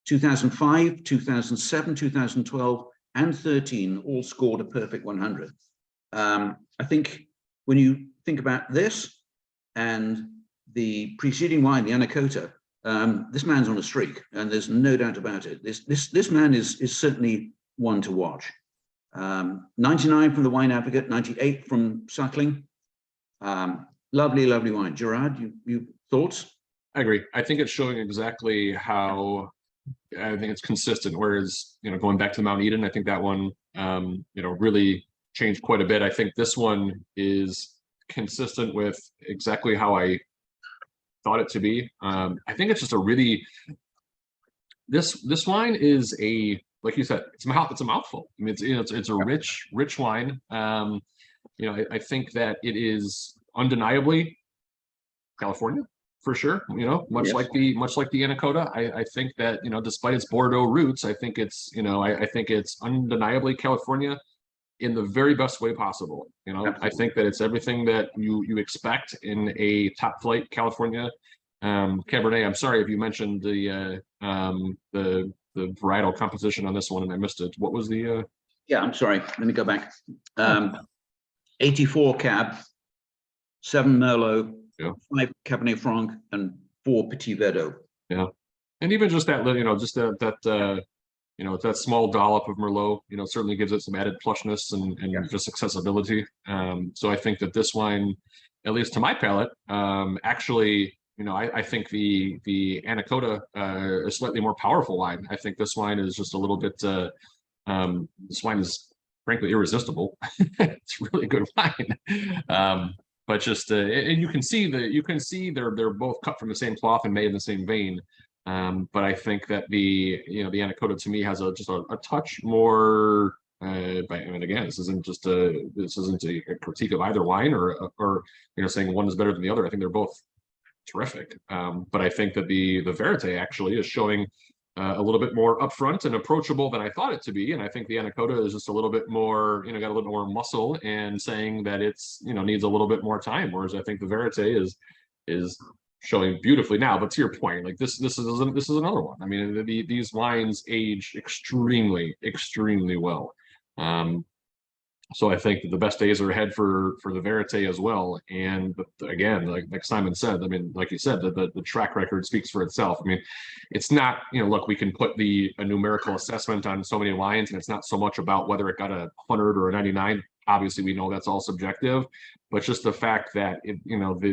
2005, 2007, 2012, and 13 all scored a perfect 100. I think when you think about this and the preceding wine, the Anakota, this man's on a streak, and there's no doubt about it. This man is certainly one to watch. 99 from the Wine Advocate, 98 from Suckling. Lovely, lovely wine. Gerard, you thoughts? I agree. I think it's showing exactly how I think it's consistent. Whereas, going back to Mount Eden, I think that one, really changed quite a bit. I think this one is consistent with exactly how I thought it to be. I think it's just a really, this wine is like you said, it's a mouthful. I mean, it's a rich wine. I think that it is undeniably California for sure. Much Yes. like the Anakota. I think that despite its Bordeaux roots, I think it's I think it's undeniably California in the very best way possible. I think that it's everything that you expect in a top flight California Cabernet. I'm sorry if you mentioned the varietal composition on this one and I missed it. What was the Yeah, I'm sorry. Let me go back. 84 Cab, 7 Merlot, Yeah. 5 Cabernet Franc, and 4 Petit Verdot. Yeah, and even just that, just that that small dollop of Merlot, certainly gives it some added plushness and just accessibility. So I think that this wine, at least to my palate, actually, I think the Anakota is a slightly more powerful wine. I think this wine is just a little bit. This wine is frankly irresistible. It's really good wine. But just and you can see they're both cut from the same cloth and made in the same vein. But I think that the Anakota to me has just a touch more. Again, this isn't a critique of either wine or saying one is better than the other. I think they're both terrific. But I think that the Verite actually is showing a little bit more upfront and approachable than I thought it to be. And I think the Anakota is just a little bit more, got a little more muscle and saying that it's, needs a little bit more time. Whereas I think the Verite is showing beautifully now. But to your point, like this is another one. I mean, these wines age extremely, extremely well. So I think that the best days are ahead for the Verite as well. And again, like Simon said, I mean, like you said, the track record speaks for itself. I mean, it's not, look, we can put a numerical assessment on so many wines, and it's not so much about whether it got a 100 or a 99. Obviously, we know that's all subjective, but just the fact that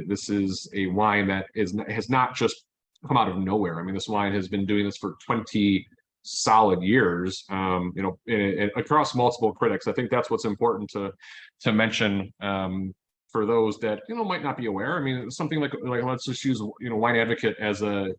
this is a wine that has not just come out of nowhere. I mean, this wine has been doing this for 20 solid years, across multiple critics. I think that's what's important to mention for those that might not be aware. I mean, something like let's just use Wine Advocate as a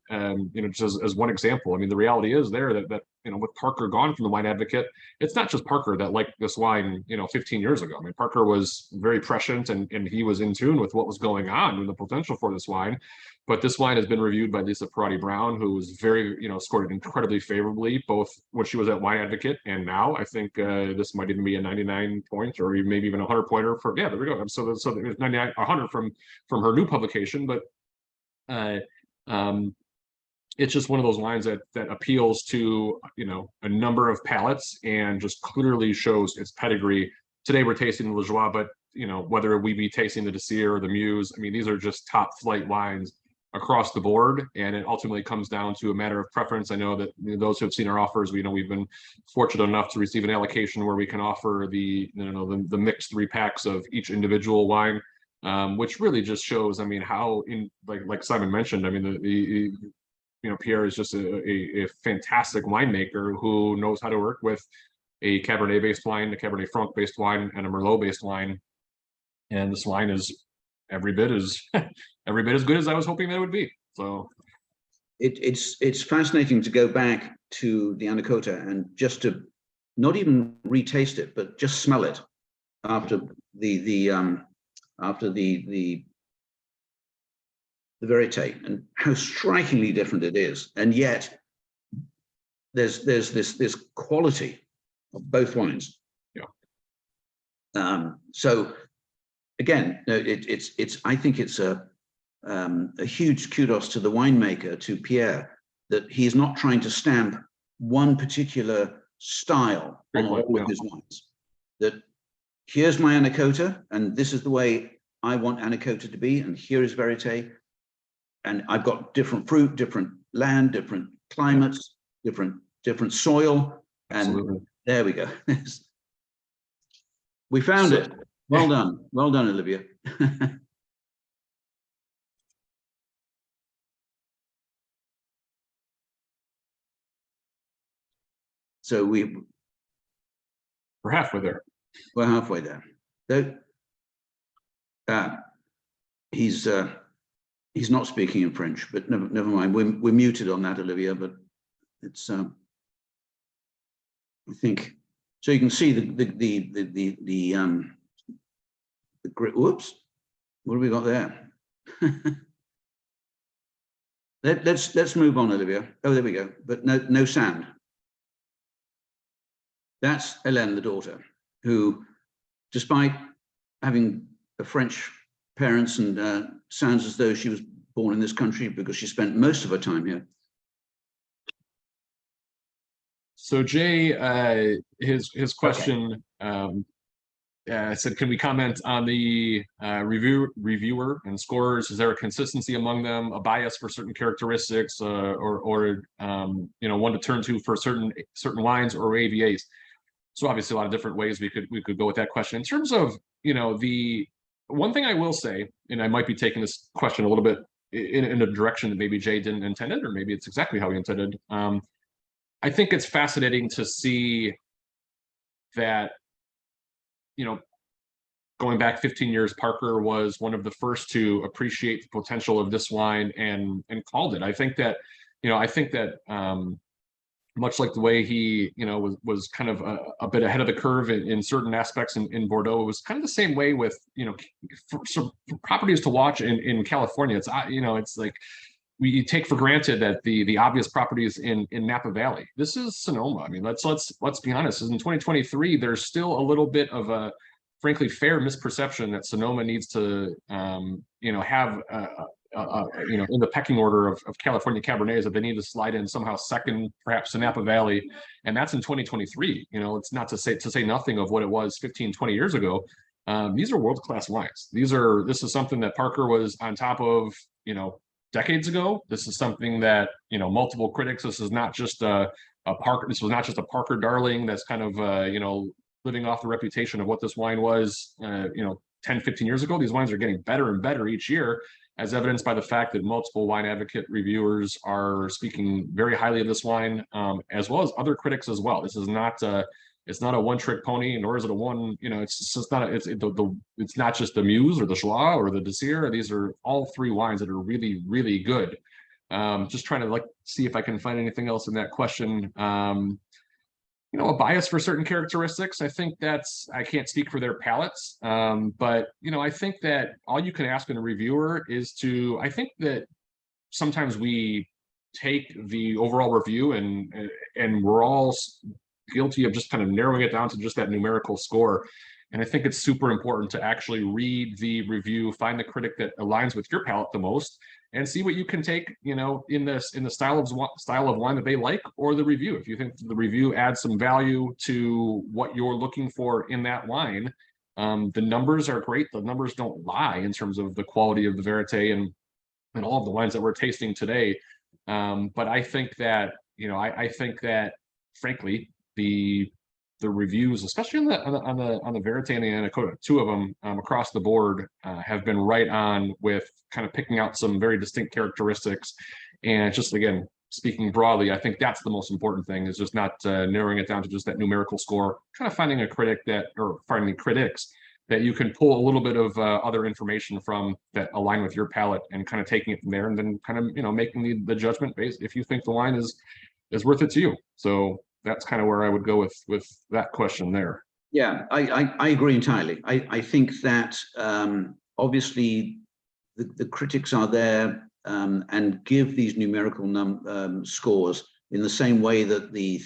just as one example. I mean, the reality is there that with Parker gone from the Wine Advocate, it's not just Parker that liked this wine 15 years ago. I mean, Parker was very prescient and he was in tune with what was going on and the potential for this wine. But this wine has been reviewed by Lisa Perotti-Brown, who was very, scored it incredibly favorably, both when she was at Wine Advocate and now. I think this might even be a 99 point or maybe even a 100 pointer for, yeah, there we go. So there's 99, 100 from her new publication. But it's just one of those wines that appeals to, a number of palates and just clearly shows its pedigree. Today we're tasting the Joie, but, whether we be tasting the Desir or the Muse, I mean, these are just top flight wines across the board, and it ultimately comes down to a matter of preference. I know that those who have seen our offers, we've been fortunate enough to receive an allocation where we can offer the mixed 3 packs of each individual wine, which really just shows, I mean, how like Simon mentioned, I mean, Pierre is just a fantastic winemaker who knows how to work with a Cabernet based wine, a Cabernet Franc based wine, and a Merlot based wine, and this wine is every bit as good as I was hoping that it would be. So it's fascinating to go back to the Anakota and just to not even retaste it, but just smell it after the Verite, and how strikingly different it is. And yet there's this quality of both wines. Yeah. So again, I think it's a huge kudos to the winemaker, to Pierre, that he's not trying to stamp one particular style on all of his wines. That here's my Anakota, and this is the way I want Anakota to be, and here is Verite, and I've got different fruit, different land, different climates, different soil, and absolutely. There we go. We found it. Well done, Olivia. So we're halfway there. We're halfway there. He's not speaking in French, but never mind. We're muted on that, Olivia. But it's I think so. You can see the whoops. What have we got there? Let's move on, Olivia. Oh, there we go. But no sand. That's Helena, the daughter, who, despite having a French parents and sounds as though she was born in this country because she spent most of her time here, So Jay, his question said, can we comment on the reviewer and scorers? Is there a consistency among them, a bias for certain characteristics, or one to turn to for certain wines or AVAs? So obviously a lot of different ways we could go with that question. In terms of, the one thing I will say, and I might be taking this question a little bit in a direction that maybe Jay didn't intend it, or maybe it's exactly how he intended. I think it's fascinating to see that, going back 15 years, Parker was one of the first to appreciate the potential of this wine and called it. I think that, much like the way he, was kind of a bit ahead of the curve in certain aspects in Bordeaux, it was kind of the same way with, for some properties to watch in California. It's, it's like we take for granted that the obvious properties in Napa Valley. This is Sonoma. I mean, let's be honest. In 2023, there's still a little bit of a, frankly, fair misperception that Sonoma needs to, have in the pecking order of California Cabernets, that they need to slide in somehow second, perhaps, to Napa Valley, and that's in 2023. It's not to say nothing of what it was 15, 20 years ago. These are world-class wines. This is something that Parker was on top of, decades ago. This is something that, multiple critics. This is not just a Parker. This was not just a Parker darling. That's kind of living off the reputation of what this wine was, 10, 15 years ago. These wines are getting better and better each year, as evidenced by the fact that multiple wine advocate reviewers are speaking very highly of this wine, as well as other critics as well. This is not it's not a one-trick pony, nor is it a one. It's not just the Muse or the Joie or the Desir. These are all three wines that are really, really good. Just trying to see if I can find anything else in that question. A bias for certain characteristics. I think I can't speak for their palates, but I think that all you can ask in a reviewer is I think that sometimes we take the overall review and we're all guilty of just kind of narrowing it down to just that numerical score. And I think it's super important to actually read the review, find the critic that aligns with your palate the most, and see what you can take, in the style of wine that they like, or the review. If you think the review adds some value to what you're looking for in that wine, the numbers are great. The numbers don't lie in terms of the quality of the Verite and all of the wines that we're tasting today. But I think that, I think that, frankly, the reviews, especially on the Verite and the Anakota, two of them across the board, have been right on with kind of picking out some very distinct characteristics. And just, again, speaking broadly, I think that's the most important thing, is just not narrowing it down to just that numerical score, kind of finding critics that you can pull a little bit of other information from that align with your palate, and kind of taking it from there, and then kind of making the judgment based if you think the wine is worth it to you. So that's kind of where I would go with that question there. Yeah, I agree entirely. I think that obviously the critics are there and give these numerical scores in the same way that the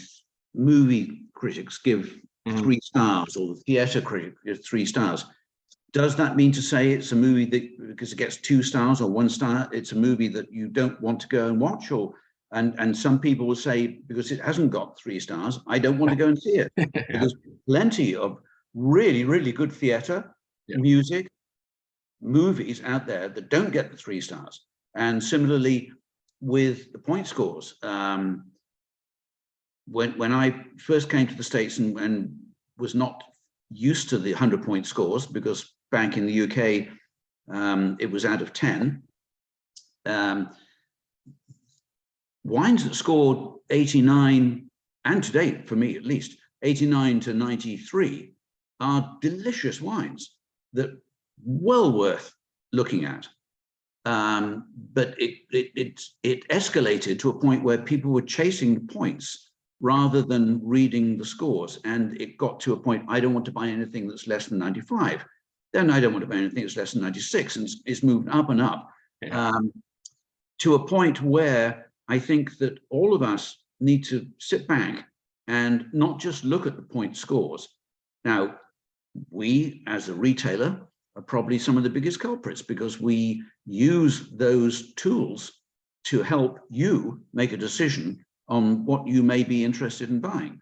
movie critics give 3 stars, or the theater critic gives 3 stars. Does that mean to say it's a movie that, because it gets 2 stars or 1 star, it's a movie that you don't want to go and watch? And some people will say, because it hasn't got 3 stars, I don't want to go and see it. Yeah. There's plenty of really, really good theater, music, movies out there that don't get the 3 stars. And similarly with the point scores. When I first came to the States and was not used to the 100-point scores, because back in the UK, it was out of 10. Wines that scored 89, and today, for me at least, 89 to 93, are delicious wines that well worth looking at. But it escalated to a point where people were chasing points rather than reading the scores. And it got to a point, I don't want to buy anything that's less than 95. Then I don't want to buy anything that's less than 96. And it's moved up and up to a point where I think that all of us need to sit back and not just look at the point scores. Now, we as a retailer are probably some of the biggest culprits, because we use those tools to help you make a decision on what you may be interested in buying.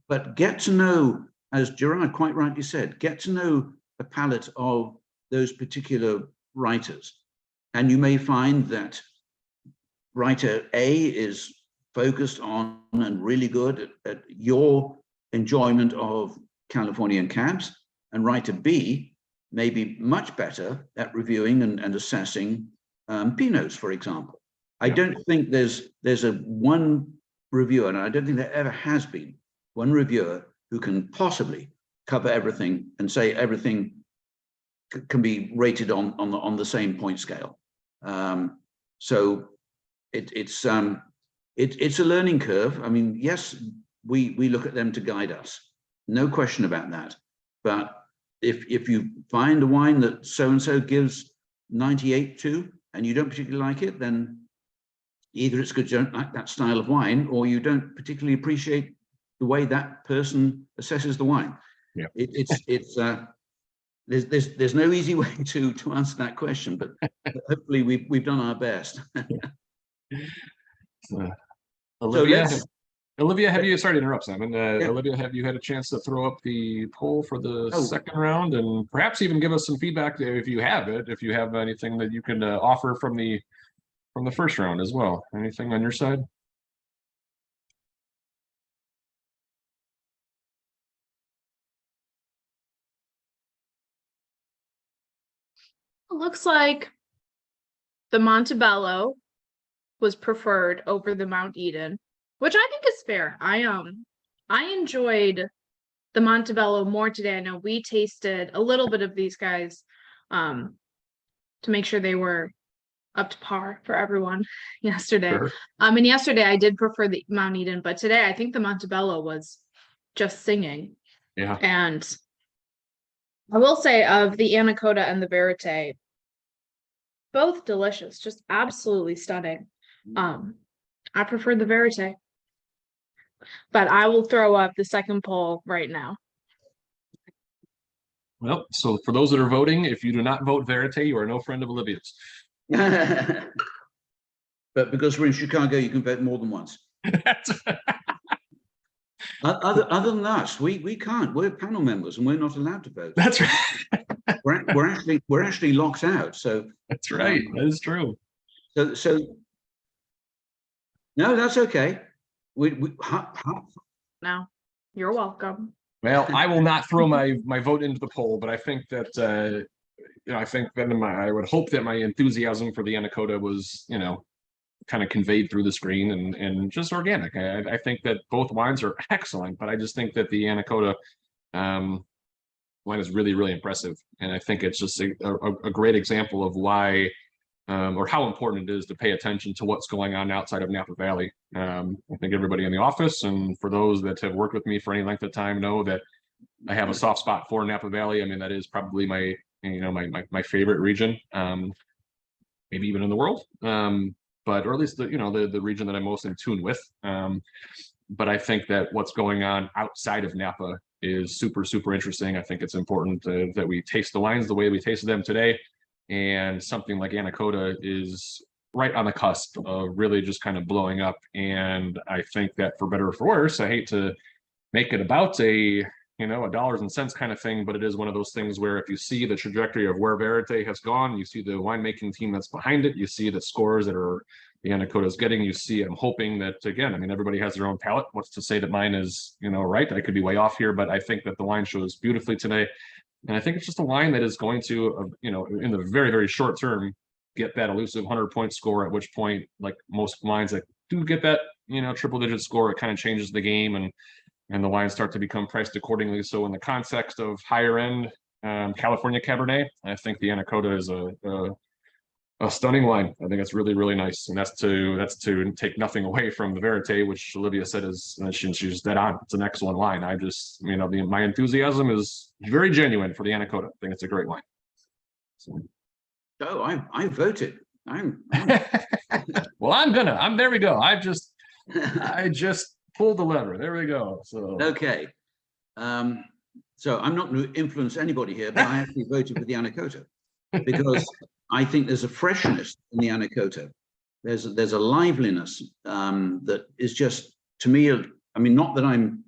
But get to know, as Gerard quite rightly said, get to know the palate of those particular writers. And you may find that writer A is focused on and really good at your enjoyment of Californian cabs, and writer B may be much better at reviewing and assessing Pinots, for example. I don't think there's a one reviewer, and I don't think there ever has been one reviewer who can possibly cover everything and say everything can be rated on the same point scale. So it's a learning curve. I mean, yes, we look at them to guide us, no question about that. But if you find a wine that so-and-so gives 98 to, and you don't particularly like it, then either it's because you don't like that style of wine, or you don't particularly appreciate the way that person assesses the wine. Yeah. There's no easy way to answer that question, but hopefully we've done our best. Olivia, have you, sorry to interrupt, Simon. Olivia, have you had a chance to throw up the poll for the second round, and perhaps even give us some feedback if you have it, if you have anything that you can offer from the first round as well? Anything on your side? It looks like the Monte Bello was preferred over the Mount Eden, which I think is fair. I enjoyed the Monte Bello more today. I know we tasted a little bit of these guys to make sure they were up to par for everyone yesterday. Sure. And yesterday I did prefer the Mount Eden, but today I think the Monte Bello was just singing. Yeah. And I will say, of the Anakota and the Verite, both delicious, just absolutely stunning. I prefer the Verite, but I will throw up the second poll right now. Well, so for those that are voting, if you do not vote Verite, you are no friend of Olivia's. But because we're in Chicago, you can vote more than once. Other than us, we can't. We're panel members and we're not allowed to vote. That's right. we're actually locked out. So that's right. That is true. So no, that's okay. No, you're welcome. Well, I will not throw my vote into the poll, but I think that I think that I would hope that my enthusiasm for the Anakota was, kind of conveyed through the screen and just organic. I think that both wines are excellent, but I just think that the Anakota wine is really, really impressive. And I think it's just a great example of why or how important it is to pay attention to what's going on outside of Napa Valley. I think everybody in the office, and for those that have worked with me for any length of time, know that I have a soft spot for Napa Valley. I mean, that is probably my my favorite region, maybe even in the world. But or at least the region that I'm most in tune with. But I think that what's going on outside of Napa is super, super interesting. I think it's important that we taste the wines the way we tasted them today. And something like Anakota is right on the cusp of really just kind of blowing up. And I think that for better or for worse, I hate to make it about a dollars and cents kind of thing, but it is one of those things where if you see the trajectory of where Verite has gone, you see the winemaking team that's behind it, you see the scores that are the Anakota is getting, you see, I'm hoping that, again, I mean, everybody has their own palate. What's to say that mine is, right? I could be way off here, but I think that the wine shows beautifully today. And I think it's just a wine that is going to, in the very, very short term, get that elusive 100-point score, at which point, like most wines that do get that, triple-digit score, it kind of changes the game and the wines start to become priced accordingly. So in the context of higher end California Cabernet, I think the Anakota is a stunning wine. I think it's really, really nice. And that's to take nothing away from the Verite, which Olivia said she's dead on. It's an excellent wine. I just, my enthusiasm is very genuine for the Anakota. I think it's a great wine. So. Oh, I voted. Well, there we go. I just pulled the lever. There we go. So okay. So I'm not going to influence anybody here, but I actually voted for the Anakota because I think there's a freshness in the Anakota there's a liveliness that is just, to me, I mean, not that I'm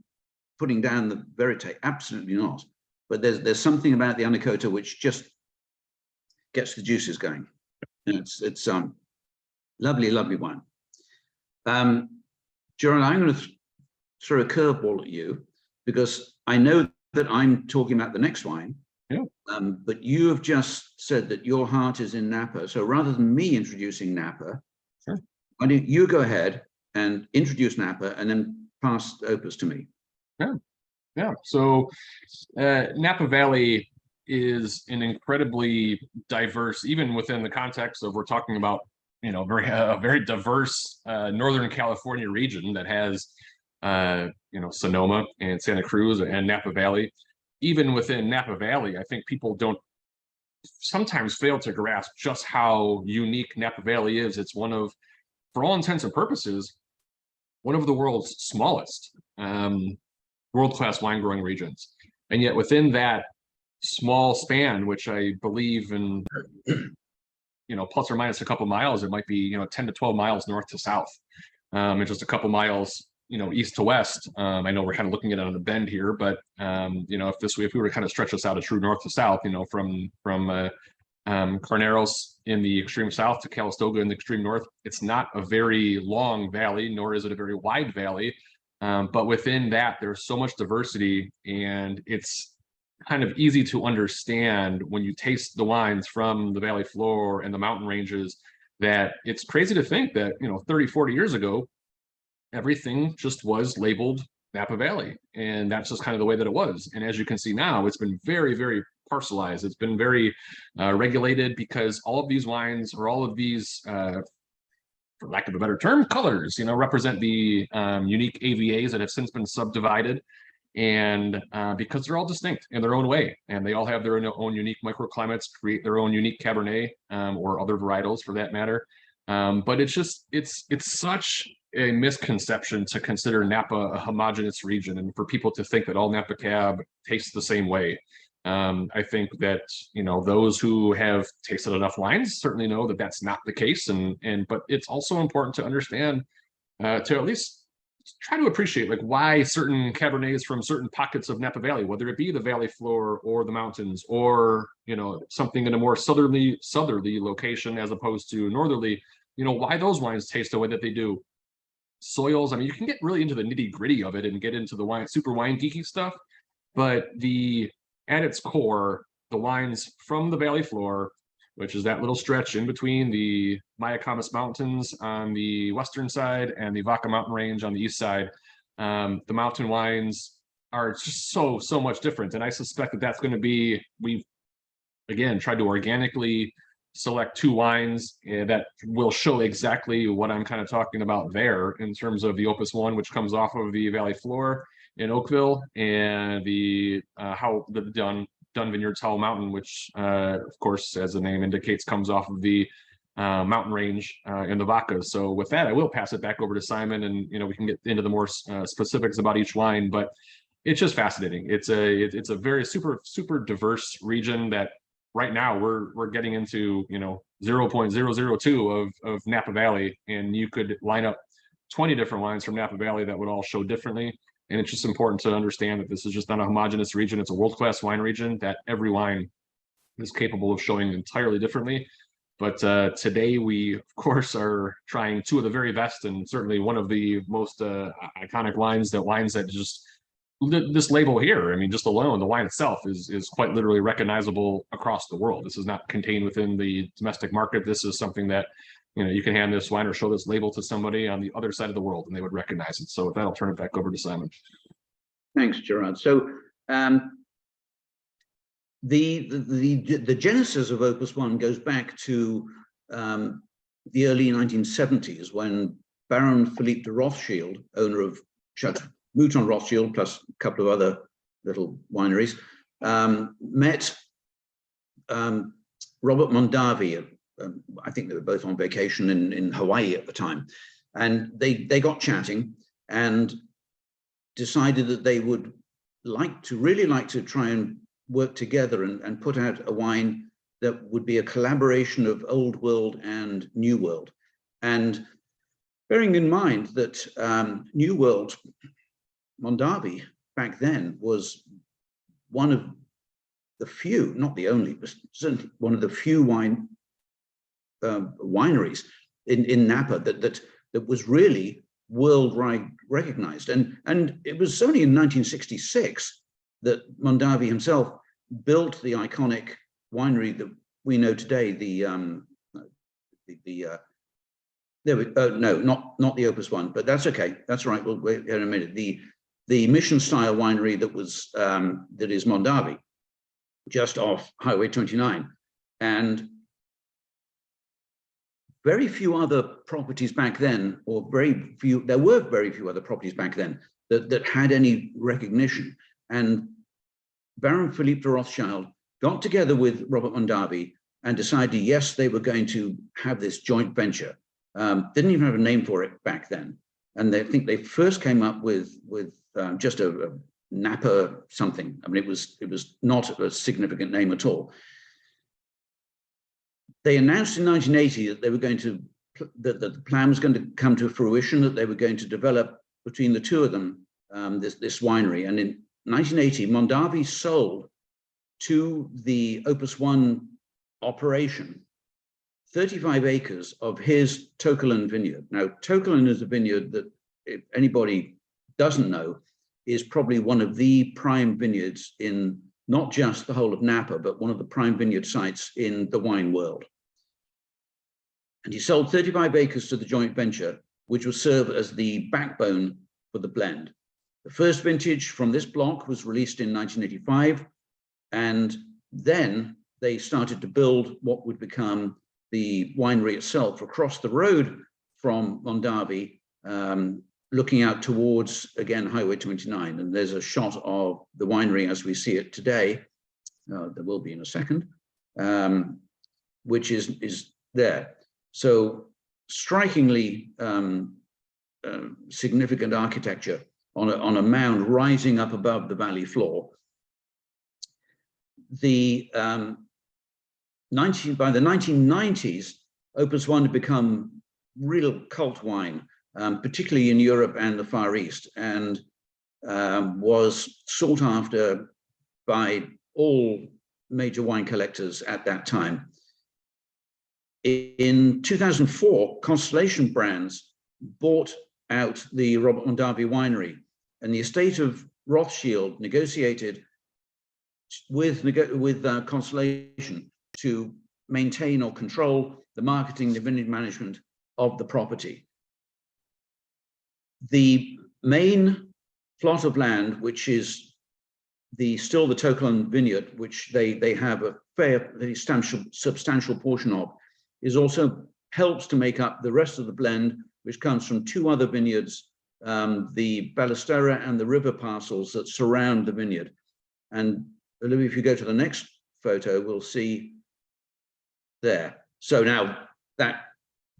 putting down the Verite, absolutely not. But there's something about the Anakota which just gets the juices going. And it's lovely, lovely wine. Gerald, I'm going to throw a curveball at you because I know that I'm talking about the next wine. Yeah. But you have just said that your heart is in Napa. So rather than me introducing Napa, sure, why don't you go ahead and introduce Napa and then pass Opus to me? Yeah. Yeah. So Napa Valley is an incredibly diverse, even within the context of we're talking about, you know, a very diverse Northern California region that has, you know, Sonoma and Santa Cruz and Napa Valley. Even within Napa Valley, I think people don't sometimes fail to grasp just how unique Napa Valley is. It's one of, for all intents and purposes, one of the world's smallest world-class wine growing regions. And yet within that small span, which I believe in, you know, plus or minus a couple miles, it might be, you know, 10 to 12 miles north to south, and just a couple miles, you know, east to west. I know we're kind of looking at it on a bend here, but you know, if we were to kind of stretch this out a true north to south, you know, from Carneros in the extreme south to Calistoga in the extreme north, it's not a very long valley, nor is it a very wide valley. But within that, there's so much diversity, and it's kind of easy to understand when you taste the wines from the valley floor and the mountain ranges, that it's crazy to think that, you know, 30, 40 years ago, everything just was labeled Napa Valley. And that's just kind of the way that it was. And as you can see now, it's been very, very parcelized. It's been very regulated, because all of these wines, or all of these, for lack of a better term, colors, you know, represent the unique AVAs that have since been subdivided. And because they're all distinct in their own way, and they all have their own unique microclimates, create their own unique Cabernet, or other varietals for that matter. But it's just, it's such a misconception to consider Napa a homogeneous region, and for people to think that all Napa Cab tastes the same way. I think that, you know, those who have tasted enough wines certainly know that that's not the case. But it's also important to understand, to at least try to appreciate, like, why certain Cabernets from certain pockets of Napa Valley, whether it be the valley floor or the mountains, or, you know, something in a more southerly location as opposed to northerly, you know, why those wines taste the way that they do. Soils, I mean, you can get really into the nitty gritty of it and get into the wine, super wine geeky stuff, but at its core, the wines from the valley floor, which is that little stretch in between the Mayacamas Mountains on the western side and the Vaca Mountain Range on the east side, the mountain wines are just so much different. And I suspect that that's going to be, we've again tried to organically select two wines that will show exactly what I'm kind of talking about there, in terms of the Opus 1, which comes off of the valley floor in Oakville, and the Dunn Vineyards Howell Mountain, which of course, as the name indicates, comes off of the mountain range in the Vacas. So with that, I will pass it back over to Simon, and, you know, we can get into the more specifics about each wine. But it's just fascinating. It's a very super diverse region that right now we're getting into, you know, 0.002 of Napa Valley, and you could line up 20 different wines from Napa Valley that would all show differently. And it's just important to understand that this is just not a homogeneous region. It's a world-class wine region that every wine is capable of showing entirely differently. But today we, of course, are trying two of the very best, and certainly one of the most iconic wines that just, this label here, I mean, just alone, the wine itself is quite literally recognizable across the world. This is not contained within the domestic market. This is something that, you know, you can hand this wine or show this label to somebody on the other side of the world and they would recognize it. So with that, I'll turn it back over to Simon. Thanks, Gerard. So the genesis of Opus 1 goes back to the early 1970s, when Baron Philippe de Rothschild, owner of Chateau Mouton Rothschild, plus a couple of other little wineries, met Robert Mondavi. I think they were both on vacation in Hawaii at the time. And they got chatting and decided that they would really like to try and work together and put out a wine that would be a collaboration of old world and new world. And bearing in mind that New World Mondavi back then was one of the few, not the only, but certainly one of the few wineries in Napa that was really worldwide recognized. And it was only in 1966 that Mondavi himself built the iconic winery that we know today, no, not the Opus one, but that's okay. That's right. We'll wait in a minute. The mission style winery that is Mondavi, just off Highway 29, and very few other properties back then, or there were very few other properties back then that had any recognition. And Baron Philippe de Rothschild got together with Robert Mondavi and decided, yes, they were going to have this joint venture. Didn't even have a name for it back then. And I think they first came up with just a Napa something. I mean, it was not a significant name at all. They announced in 1980 that they were going to, that the plan was going to come to fruition, that they were going to develop between the two of them this winery. And in 1980, Mondavi sold to the Opus One operation 35 acres of his Tokelin vineyard. Now, Tokelin is a vineyard that, if anybody doesn't know, is probably one of the prime vineyards in not just the whole of Napa, but one of the prime vineyard sites in the wine world. And he sold 35 acres to the joint venture, which will serve as the backbone for the blend. The first vintage from this block was released in 1985, and then they started to build what would become the winery itself across the road from Mondavi, looking out towards, again, Highway 29. And there's a shot of the winery as we see it today. There will be in a second, which is there. So strikingly significant architecture on a mound rising up above the valley floor. By the 1990s, Opus One had become real cult wine, particularly in Europe and the Far East, and was sought after by all major wine collectors at that time. In 2004, Constellation Brands bought out the Robert Mondavi winery, and the estate of Rothschild negotiated with Constellation to maintain or control the marketing, the vineyard management of the property. The main plot of land, which is still the Tokelin vineyard, which they have a fairly substantial portion of, is also helps to make up the rest of the blend, which comes from two other vineyards, the Ballestera and the river parcels that surround the vineyard. And Olivia, if you go to the next photo, we'll see there. So now that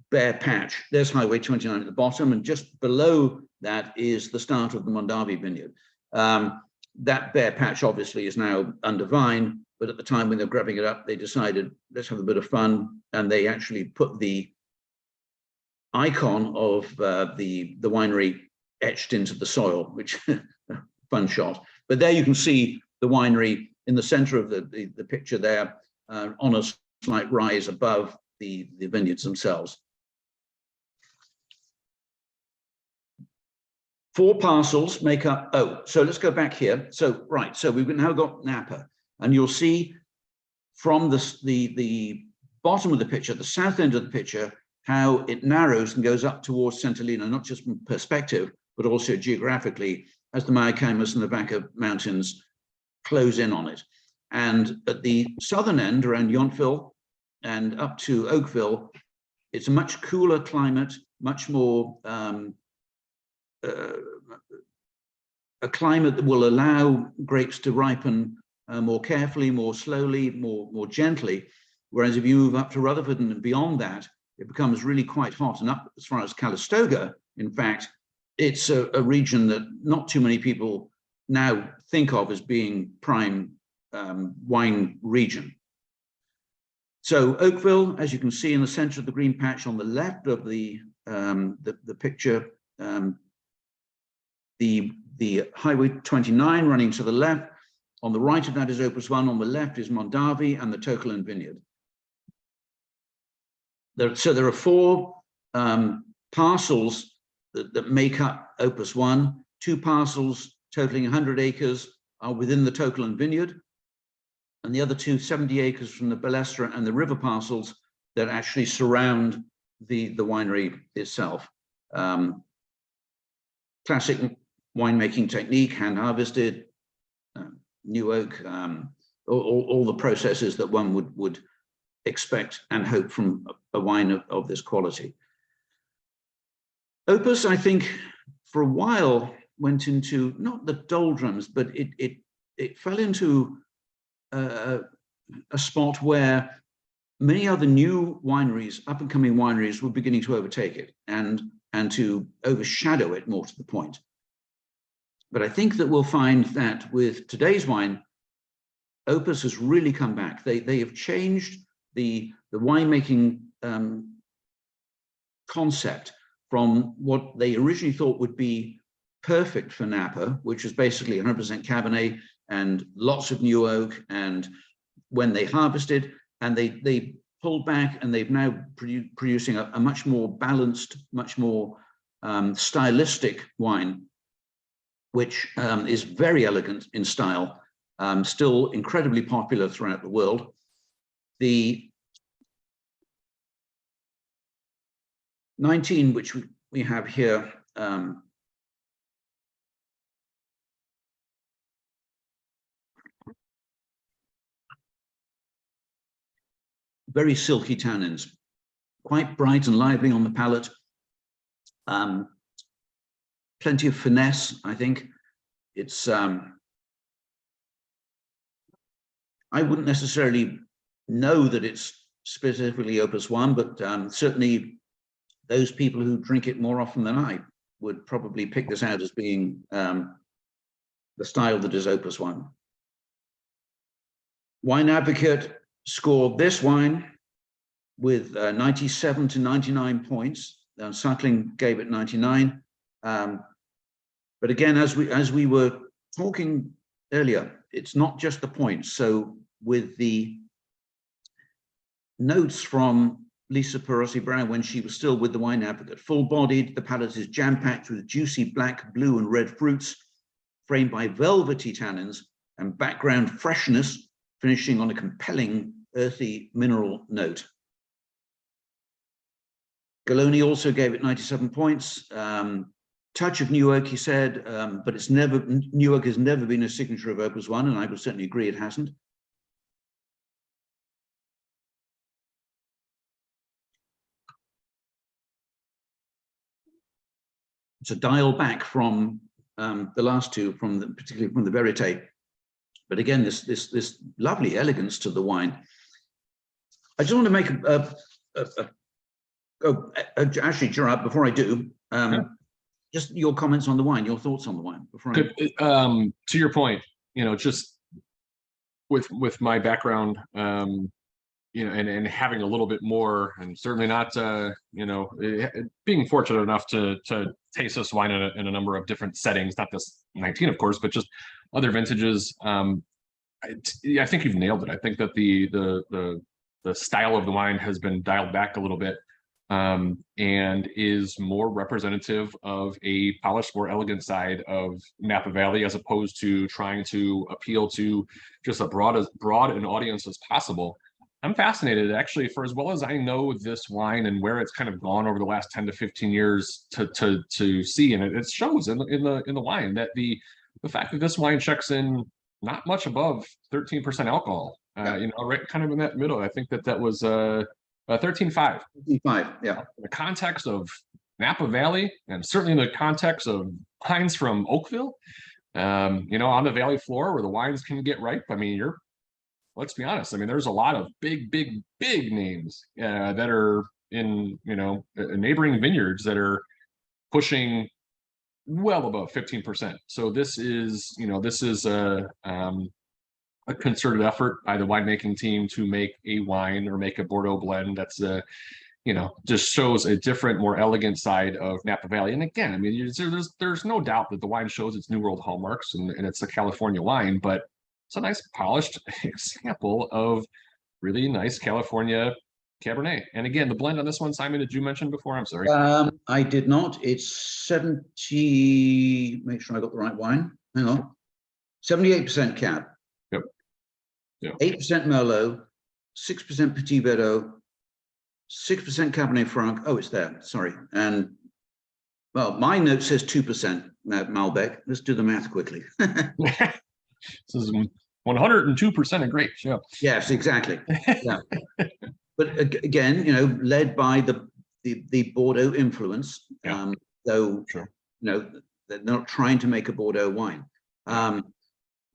bare patch, there's Highway 29 at the bottom, and just below that is the start of the Mondavi vineyard. That bare patch obviously is now under vine, but at the time when they're grabbing it up, they decided, let's have a bit of fun, and they actually put the icon of the winery etched into the soil, which fun shot. But there you can see the winery in the center of the picture there, on a slight rise above the vineyards themselves. 4 parcels make up, so let's go back here. So, right, so we've now got Napa, and you'll see from the bottom of the picture, the south end of the picture, how it narrows and goes up towards St. Helena, not just from perspective, but also geographically, as the Mayacamas and the Vaca Mountains close in on it. And at the southern end, around Yountville and up to Oakville, it's a much cooler climate, much more a climate that will allow grapes to ripen more carefully, more slowly, more gently. Whereas if you move up to Rutherford and beyond that, it becomes really quite hot. And up as far as Calistoga, in fact, it's a region that not too many people now think of as being prime wine region. So Oakville, as you can see in the center of the green patch on the left of the picture, the Highway 29 running to the left. On the right of that is Opus 1. On the left is Mondavi and the Tokelan Vineyard. So there are 4 parcels that make up Opus 1. 2 parcels totaling 100 acres are within the Tokelan Vineyard, and the other 2, 70 acres from the Balestra and the river parcels that actually surround the winery itself. Classic winemaking technique, hand harvested, new oak, all the processes that one would expect and hope from a wine of this quality. Opus, I think, for a while went into not the doldrums, but it fell into a spot where many other new wineries, up and coming wineries, were beginning to overtake it and to overshadow it, more to the point. But I think that we'll find that with today's wine, Opus has really come back. They have changed the winemaking concept from what they originally thought would be perfect for Napa, which is basically 100% Cabernet and lots of new oak. And when they harvested, and they pulled back, and they've now producing a much more balanced, much more stylistic wine, which is very elegant in style, still incredibly popular throughout the world. The 19, which we have here, very silky tannins, quite bright and lively on the palate. Plenty of finesse, I think. It's, I wouldn't necessarily know that it's specifically Opus 1, but certainly those people who drink it more often than I would probably pick this out as being the style that is Opus 1. Wine Advocate scored this wine with 97 to 99 points. Suckling gave it 99. But again, as we were talking earlier, it's not just the points. So with the notes from Lisa Perosi Brown when she was still with the Wine Advocate, full-bodied, the palate is jam-packed with juicy black, blue, and red fruits, framed by velvety tannins and background freshness, finishing on a compelling earthy mineral note. Galoni also gave it 97 points. Touch of new oak, he said, but it's never, new oak has never been a signature of Opus 1, and I would certainly agree it hasn't. It's a dial back from the last two, particularly from the Verite. But again, this lovely elegance to the wine. I just want to make actually, Gerard, before I do, just your comments on the wine, your thoughts on the wine. Before to your point, just with my background, and having a little bit more, and certainly not, being fortunate enough to taste this wine in a number of different settings, not this 19, of course, but just other vintages. I think you've nailed it. I think that the style of the wine has been dialed back a little bit, and is more representative of a polished, more elegant side of Napa Valley, as opposed to trying to appeal to just a broad an audience as possible. I'm fascinated, actually, for as well as I know this wine and where it's kind of gone over the last 10 to 15 years to see, and it shows in the wine that the fact that this wine checks in not much above 13% alcohol, right kind of in that middle. I think that was 13.5. 13.5, yeah. In the context of Napa Valley, and certainly in the context of wines from Oakville, on the valley floor where the wines can get ripe. I mean, let's be honest. I mean, there's a lot of big names that are in, neighboring vineyards that are pushing well above 15%. So this is a concerted effort by the winemaking team to make a wine or make a Bordeaux blend that's just shows a different, more elegant side of Napa Valley. And again, I mean, there's no doubt that the wine shows its New World hallmarks and it's a California wine, but it's a nice polished example of really nice California Cabernet. And again, the blend on this one, Simon, did you mention before? I'm sorry. I did not. It's 70, make sure I got the right wine. Hang on. 78% Cab. Yep. Yeah. 8% Merlot, 6% Petit Verdot, 6% Cabernet Franc. Oh, it's there. Sorry. And well, my note says 2% Malbec. Let's do the math quickly. This is 102% of grapes. Yeah. Yes, exactly. Yeah. But again, led by the Bordeaux influence, Yeah. though, Sure. they're not trying to make a Bordeaux wine.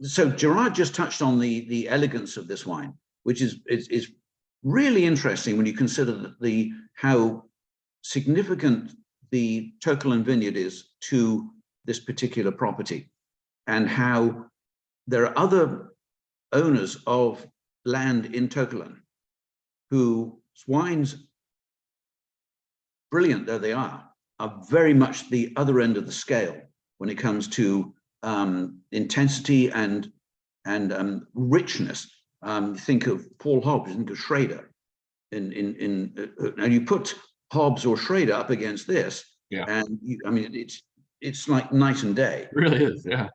So Gerard just touched on the elegance of this wine, which is really interesting when you consider how significant the Tokelin Vineyard is to this particular property, and how there are other owners of land in Tokelin whose wines, brilliant though they are very much the other end of the scale when it comes to intensity and richness. Think of Paul Hobbs, think of Schrader. And you put Hobbs or Schrader up against this, Yeah. and I mean it's like night and day. It really is, yeah.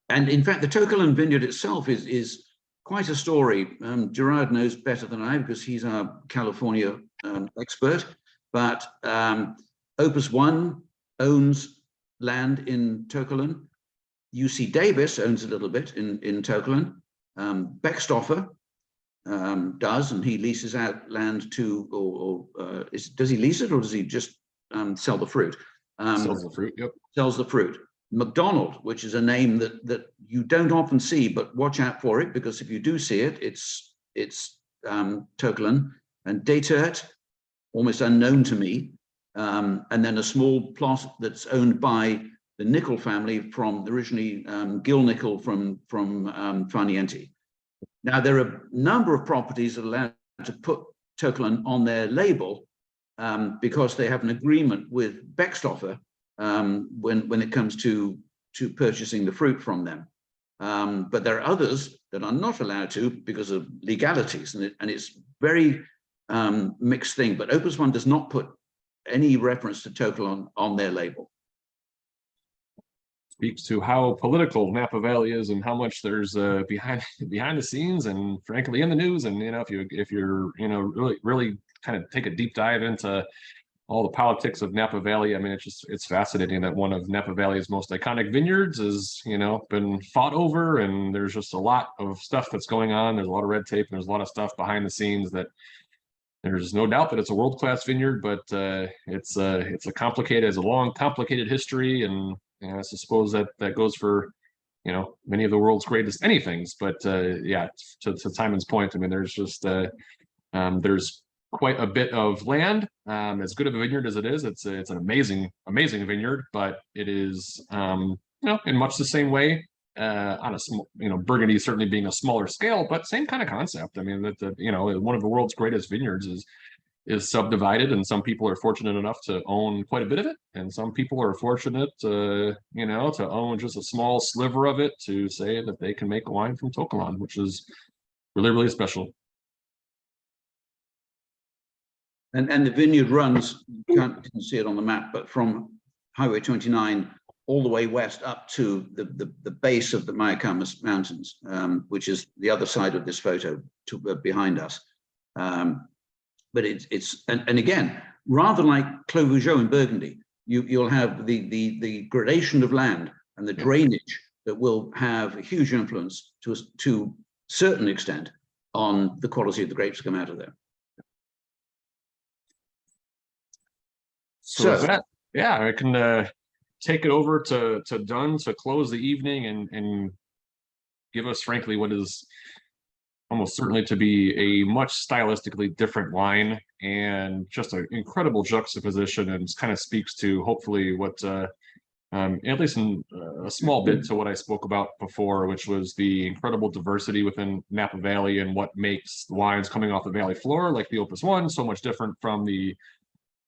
And in fact, the Tokelin Vineyard itself is quite a story. Gerard knows better than I, because he's our California expert. But Opus 1 owns land in Tokelin. UC Davis owns a little bit in Tokelin. Beckstoffer does, and he leases out land to, does he lease it, or does he just sell the fruit? Sells the fruit, yep. Sells the fruit. McDonald, which is a name that you don't often see, but watch out for it, because if you do see it, it's Tokelin. And Détert, almost unknown to me, and then a small plot that's owned by the Nickel family from originally Gil Nickel from Farniente. Now there are a number of properties that are allowed to put Tokelin on their label because they have an agreement with Beckstoffer when it comes to purchasing the fruit from them. But there are others that are not allowed to because of legalities, and it's very mixed thing. But Opus 1 does not put any reference to Tokelin on their label. Speaks to how political Napa Valley is and how much there's behind the scenes, and frankly in the news. And if you're really kind of take a deep dive into all the politics of Napa Valley, I mean, it's fascinating that one of Napa Valley's most iconic vineyards is been fought over, and there's just a lot of stuff that's going on. There's a lot of red tape, and there's a lot of stuff behind the scenes that there's no doubt that it's a world-class vineyard, but it's a long complicated history. And I suppose that goes for many of the world's greatest anythings. But yeah, to Simon's point, I mean, there's just there's quite a bit of land. As good of a vineyard as it is, it's an amazing vineyard, but it is in much the same way on a small, Burgundy certainly being a smaller scale, but same kind of concept. I mean, that one of the world's greatest vineyards is subdivided, and some people are fortunate enough to own quite a bit of it, and some people are fortunate to own just a small sliver of it to say that they can make a wine from Tokelin, which is really, really special. And the vineyard runs, didn't see it on the map, but from Highway 29 all the way west up to the base of the Mayacamas Mountains, which is the other side of this photo behind us. But and again, rather like Clos Vougeot in Burgundy, you'll have the gradation of land and the drainage that will have a huge influence to a certain extent on the quality of the grapes that come out of there. So that, I can take it over to Dunn to close the evening and give us, frankly, what is almost certainly to be a much stylistically different wine, and just an incredible juxtaposition, and kind of speaks to hopefully what at least in a small bit to what I spoke about before, which was the incredible diversity within Napa Valley and what makes the wines coming off the valley floor, like the Opus One, so much different from the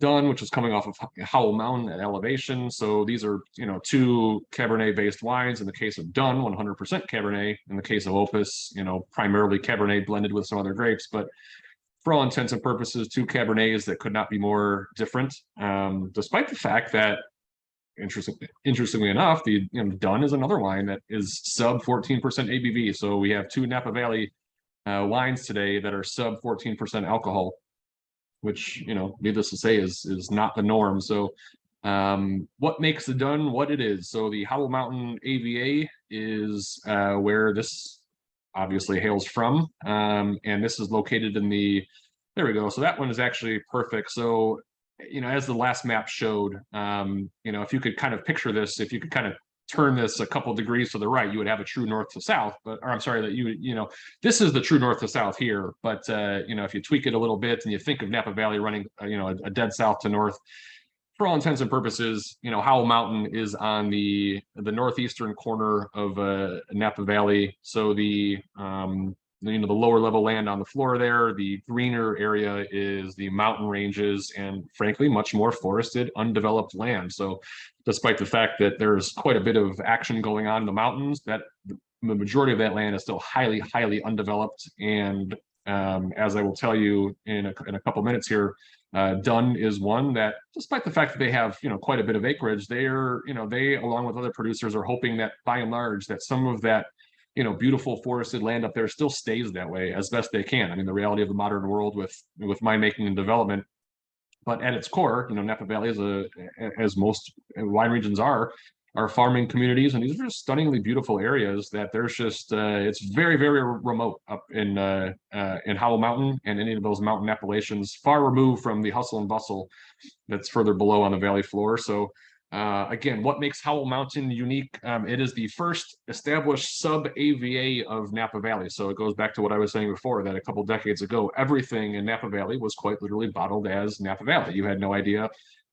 Dunn, which is coming off of Howell Mountain at elevation. So these are, two Cabernet-based wines. In the case of Dunn, 100% Cabernet. In the case of Opus, primarily Cabernet blended with some other grapes. But for all intents and purposes, two Cabernets that could not be more different, despite the fact that, interestingly enough, the Dunn is another wine that is sub 14% ABV. So we have two Napa Valley wines today that are sub 14% alcohol, which, needless to say, is not the norm. So what makes the Dunn what it is? So the Howell Mountain AVA is where this obviously hails from. And this is located in there we go. So that one is actually perfect. So, as the last map showed, if you could kind of picture this, if you could kind of turn this a couple degrees to the right, you would have a true north to south. But, or I'm sorry, that this is the true north to south here. But if you tweak it a little bit and you think of Napa Valley running, a dead south to north, for all intents and purposes, Howell Mountain is on the northeastern corner of Napa Valley. So the lower level land on the floor there, the greener area is the mountain ranges, and frankly, much more forested, undeveloped land. So despite the fact that there's quite a bit of action going on in the mountains, that the majority of that land is still highly, highly undeveloped. And as I will tell you in a couple minutes here, Dunn is one that, despite the fact that they have, quite a bit of acreage, they along with other producers are hoping that by and large that some of that, beautiful forested land up there still stays that way as best they can. I mean, the reality of the modern world with winemaking and development. But at its core, Napa Valley is as most wine regions are farming communities, and these are just stunningly beautiful areas that there's just it's very, very remote up in Howell Mountain and any of those mountain appellations, far removed from the hustle and bustle that's further below on the valley floor. So again, what makes Howell Mountain unique? It is the first established sub-AVA of Napa Valley. So it goes back to what I was saying before, that a couple decades ago, everything in Napa Valley was quite literally bottled as Napa Valley. You had no idea,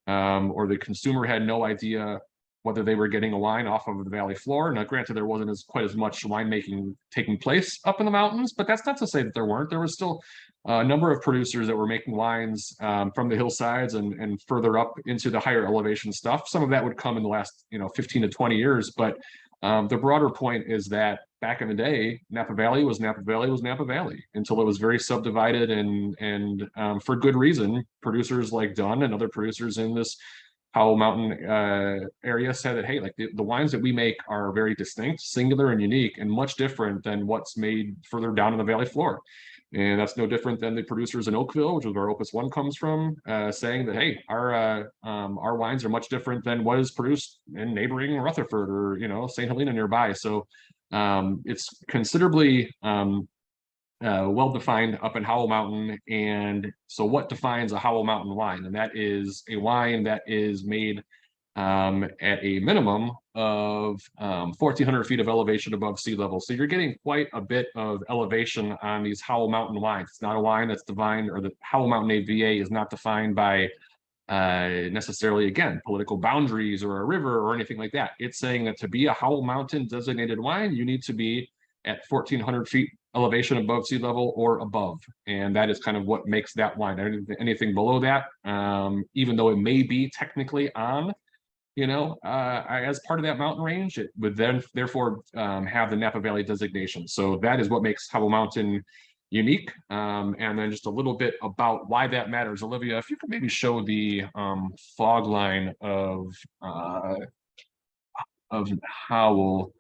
or the consumer had no idea whether they were getting a wine off of the valley floor. Now, granted, there wasn't quite as much winemaking taking place up in the mountains, but that's not to say that there weren't. There was still a number of producers that were making wines from the hillsides and further up into the higher elevation stuff. Some of that would come in the last 15 to 20 years, but the broader point is that back in the day, Napa Valley was Napa Valley was Napa Valley until it was very subdivided, and for good reason. Producers like Dunn and other producers in this Howell Mountain area said that, hey, like the wines that we make are very distinct, singular, and unique, and much different than what's made further down in the valley floor. And that's no different than the producers in Oakville, which is where Opus One comes from, saying that, hey, our wines are much different than what is produced in neighboring Rutherford or St. Helena nearby. So it's considerably well defined up in Howell Mountain. And so what defines a Howell Mountain wine? And that is a wine that is made at a minimum of 1,400 feet of elevation above sea level. So you're getting quite a bit of elevation on these Howell Mountain wines. It's not a wine that's defined, or the Howell Mountain AVA is not defined by necessarily, again, political boundaries or a river or anything like that. It's saying that to be a Howell Mountain designated wine, you need to be at 1,400 feet elevation above sea level or above. And that is kind of what makes that wine. Anything below that, even though it may be technically on, as part of that mountain range, it would then therefore have the Napa Valley designation. So that is what makes Howell Mountain unique. And then just a little bit about why that matters. Olivia, if you could maybe show the fog line of Howell.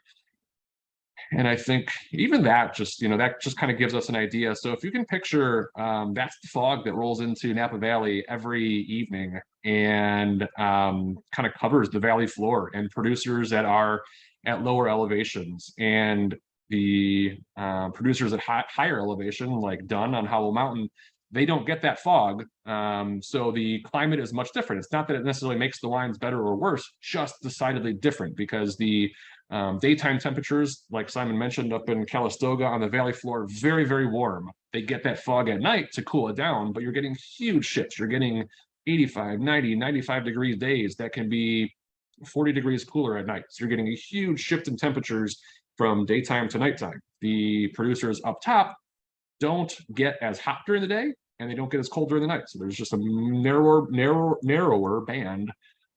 And I think even that just, that just kind of gives us an idea. So if you can picture, that's the fog that rolls into Napa Valley every evening and kind of covers the valley floor, and producers that are at lower elevations and the producers at higher elevation, like Dunn on Howell Mountain, they don't get that fog. So the climate is much different. It's not that it necessarily makes the wines better or worse, just decidedly different, because the daytime temperatures, like Simon mentioned, up in Calistoga on the valley floor, very, very warm. They get that fog at night to cool it down, but you're getting huge shifts. You're getting 85, 90, 95 degrees days that can be 40 degrees cooler at night. So you're getting a huge shift in temperatures from daytime to nighttime. The producers up top don't get as hot during the day, and they don't get as cold during the night. So there's just a narrower band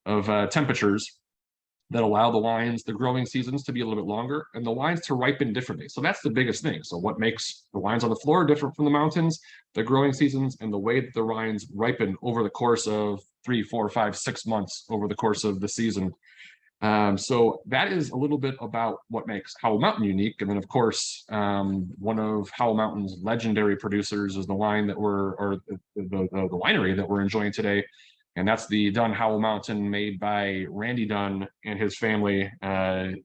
of temperatures that allow the wines, the growing seasons, to be a little bit longer and the wines to ripen differently. So that's the biggest thing. So what makes the wines on the floor different from the mountains, the growing seasons, and the way that the wines ripen over the course of 3, 4, 5, 6 months over the course of the season. So that is a little bit about what makes Howell Mountain unique. And then, of course, one of Howell Mountain's legendary producers is the wine that the winery that we're enjoying today. And that's the Dunn Howell Mountain, made by Randy Dunn and his family,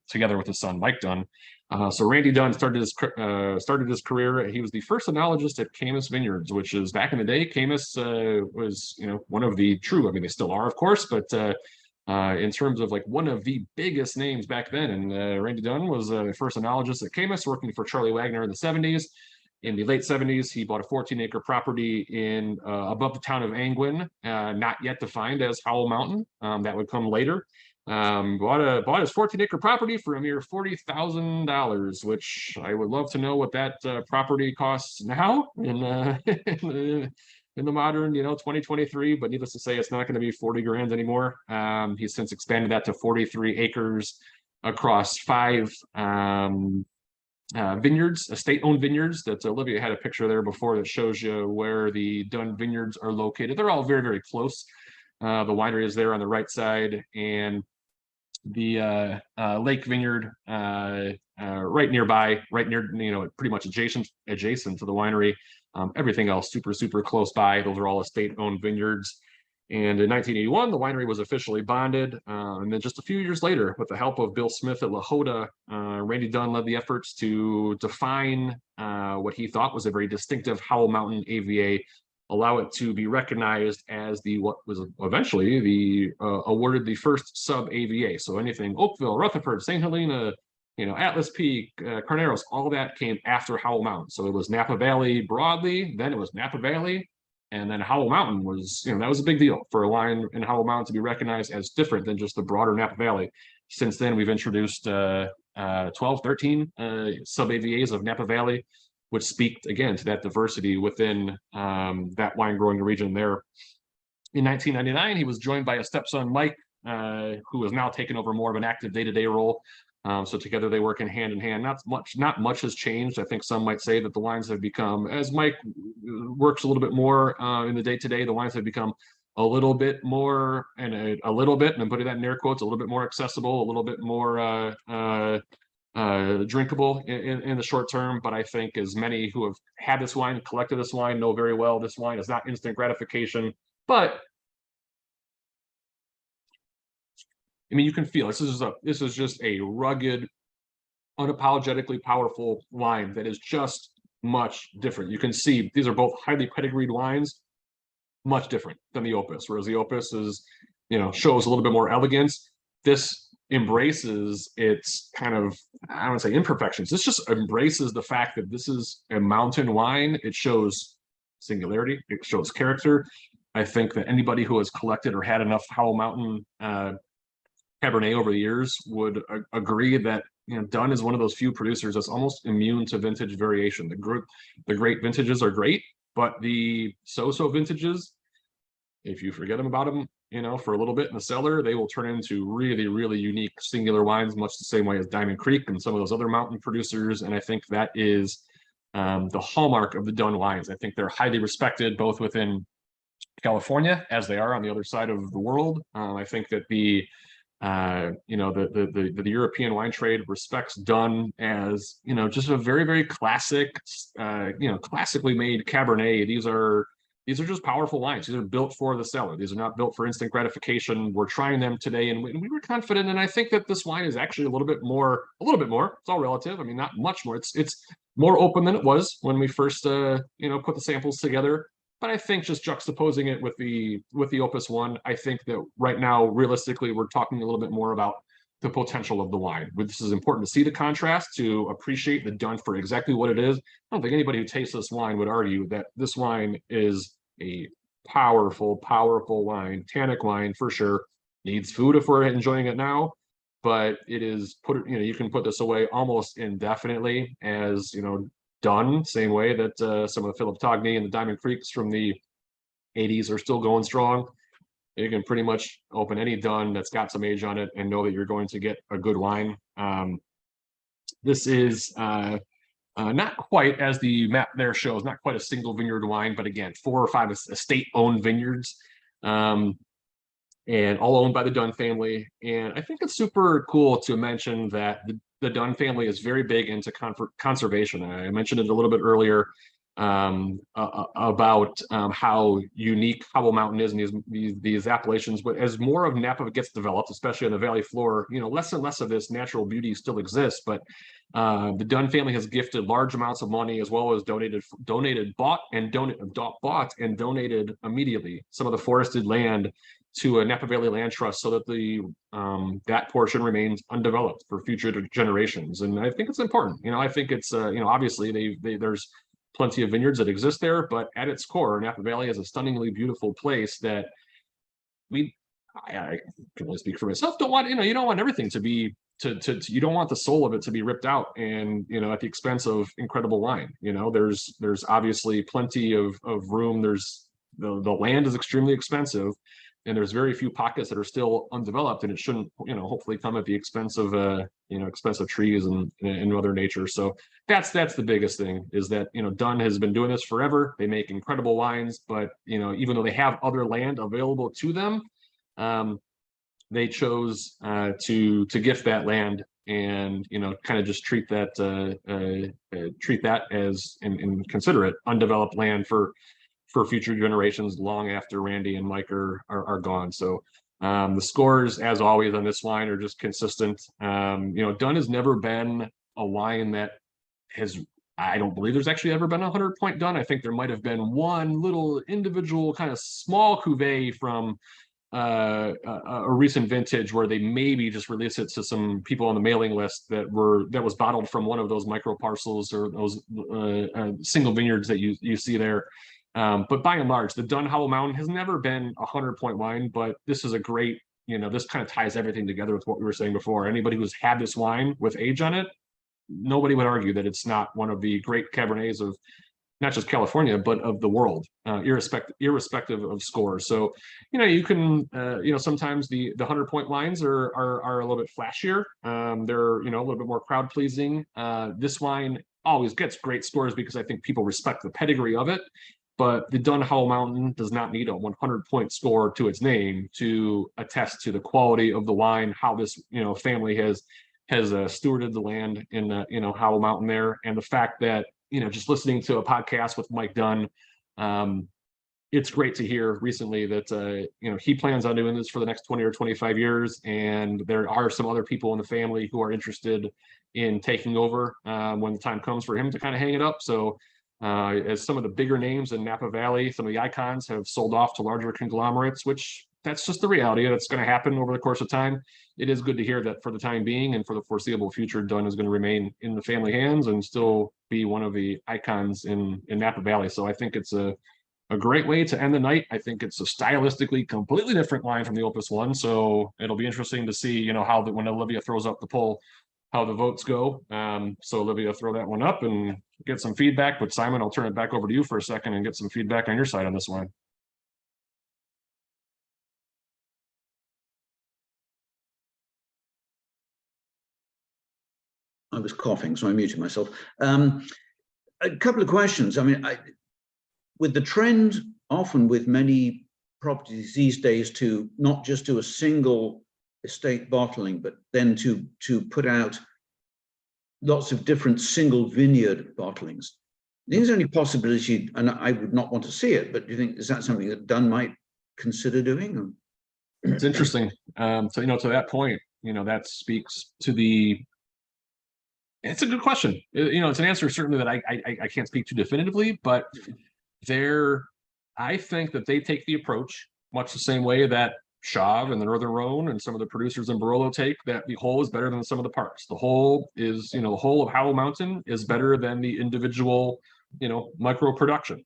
together with his son, Mike Dunn. So Randy Dunn started his career. He was the first enologist at Camus Vineyards, which is, back in the day, Camus was, one of the true, I mean, they still are, of course, but in terms of like one of the biggest names back then. And Randy Dunn was the first enologist at Camus, working for Charlie Wagner in the 70s. In the late 70s, he bought a 14-acre property in above the town of Angwin, not yet defined as Howell Mountain. That would come later. Bought his 14-acre property for a mere $40,000, which I would love to know what that property costs now in the modern, 2023. But needless to say, it's not going to be 40 grand anymore. He's since expanded that to 43 acres across 5 vineyards, estate-owned vineyards. That Olivia had a picture there before that shows you where the Dunn vineyards are located. They're all very, very close. The winery is there on the right side, and the Lake Vineyard right nearby, right near, pretty much adjacent to the winery. Everything else super close by. Those are all estate-owned vineyards. And in 1981, the winery was officially bonded. And then just a few years later, with the help of Bill Smith at Lakota, Randy Dunn led the efforts to define what he thought was a very distinctive Howell Mountain AVA, allow it to be recognized as what was eventually awarded the first sub-AVA. So anything Oakville, Rutherford, St. Helena, Atlas Peak, Carneros, all that came after Howell Mountain. So it was Napa Valley broadly, then it was Napa Valley, and then Howell Mountain was, that was a big deal for a wine in Howell Mountain to be recognized as different than just the broader Napa Valley. Since then, we've introduced 12, 13 sub-AVAs of Napa Valley, which speak, again, to that diversity within that wine growing region there. In 1999, he was joined by a stepson, Mike, who has now taken over more of an active day-to-day role. So together they work in hand. Not much has changed. I think some might say that the wines have become, as Mike works a little bit more in the day-to-day, the wines have become a little bit more, and I'm putting that in air quotes, a little bit more accessible, a little bit more drinkable in the short term. But I think, as many who have had this wine, collected this wine, know very well, this wine is not instant gratification, but I mean, you can feel this is just a rugged, unapologetically powerful wine that is just much different. You can see these are both highly pedigreed wines, much different than the Opus. Whereas the Opus is, shows a little bit more elegance. This embraces its kind of, I don't want to say imperfections. This just embraces the fact that this is a mountain wine. It shows singularity. It shows character. I think that anybody who has collected or had enough Howell Mountain Cabernet over the years would agree that Dunn is one of those few producers that's almost immune to vintage variation. The great vintages are great, but the so-so vintages, if you forget about them, for a little bit in the cellar, they will turn into really, really unique singular wines, much the same way as Diamond Creek and some of those other mountain producers. And I think that is the hallmark of the Dunn wines. I think they're highly respected both within California as they are on the other side of the world. I think that the European wine trade respects Dunn as, just a very, very classic, classically made Cabernet. These are just powerful wines. These are built for the cellar. These are not built for instant gratification. We're trying them today, and we were confident. And I think that this wine is actually a little bit more. It's all relative. I mean, not much more. It's more open than it was when we first, put the samples together. But I think just juxtaposing it with the Opus One, I think that right now, realistically, we're talking a little bit more about the potential of the wine. This is important to see the contrast, to appreciate the Dunn for exactly what it is. I don't think anybody who tastes this wine would argue that this wine is a powerful, powerful wine, tannic wine for sure. needs food if we're enjoying it now, but it is you can put this away almost indefinitely, as Dunn, same way that some of the Philip Togny and the Diamond Creeks from the 80s are still going strong. You can pretty much open any Dunn that's got some age on it and know that you're going to get a good wine. This is not quite, as the map there shows, not quite a single vineyard wine, but again, 4 or 5 estate-owned vineyards, and all owned by the Dunn family. And I think it's super cool to mention that the Dunn family is very big into conservation. I mentioned it a little bit earlier about how unique Howell Mountain is, and these appellations. But as more of Napa gets developed, especially on the valley floor, less and less of this natural beauty still exists. But the Dunn family has gifted large amounts of money, as well as bought and donated immediately some of the forested land to a Napa Valley Land Trust, so that that portion remains undeveloped for future generations. And I think it's important. I think it's obviously there's plenty of vineyards that exist there, but at its core, Napa Valley is a stunningly beautiful place that I can only speak for myself, don't want, you don't want everything to be you don't want the soul of it to be ripped out and at the expense of incredible wine. There's obviously plenty of room. There's the land is extremely expensive, and there's very few pockets that are still undeveloped, and it shouldn't hopefully come at the expense of expensive trees and Mother Nature. So that's the biggest thing, is that Dunn has been doing this forever. They make incredible wines, but even though they have other land available to them, they chose to gift that land and kind of just treat that as and consider it undeveloped land for future generations long after Randy and Mike are gone. So the scores, as always, on this wine are just consistent. Dunn has never been a wine that I don't believe there's actually ever been a 100-point Dunn. I think there might have been one little individual kind of small cuvee from a recent vintage where they maybe just released it to some people on the mailing list that was bottled from one of those micro parcels or those single vineyards that you see there. But by and large, the Dunn Howell Mountain has never been a 100-point wine, but this is a great, this kind of ties everything together with what we were saying before. Anybody who's had this wine with age on it, nobody would argue that it's not one of the great Cabernets of not just California, but of the world, irrespective of scores. So, you can, sometimes the 100-point wines are a little bit flashier. They're, a little bit more crowd pleasing. This wine always gets great scores because I think people respect the pedigree of it. But the Dunn Howell Mountain does not need a 100-point score to its name to attest to the quality of the wine, how this family has stewarded the land in Howell Mountain there, and the fact that just listening to a podcast with Mike Dunn, it's great to hear recently that he plans on doing this for the next 20 or 25 years, and there are some other people in the family who are interested in taking over when the time comes for him to kind of hang it up. So as some of the bigger names in Napa Valley, some of the icons have sold off to larger conglomerates, which that's just the reality that's going to happen over the course of time. It is good to hear that for the time being and for the foreseeable future, Dunn is going to remain in the family hands and still be one of the icons in Napa Valley. So I think it's a great way to end the night. I think it's a stylistically completely different wine from the Opus one. So it'll be interesting to see, how when Olivia throws up the poll, how the votes go. So Olivia, throw that one up and get some feedback. But Simon, I'll turn it back over to you for a second and get some feedback on your side on this one. I was coughing, so I muted myself. A couple of questions. I mean, with the trend often with many properties these days to not just do a single estate bottling, but then to put out lots of different single vineyard bottlings. Is there any possibility, and I would not want to see it, but do you think, is that something that Dunn might consider doing? It's interesting. So, to that point, that speaks to it's a good question. It's an answer certainly that I can't speak to definitively, but I think that they take the approach much the same way that Chauve and the Northern Rhone and some of the producers in Barolo take, that the whole is better than the sum of the parts. The whole is, the whole of Howell Mountain is better than the individual, micro production.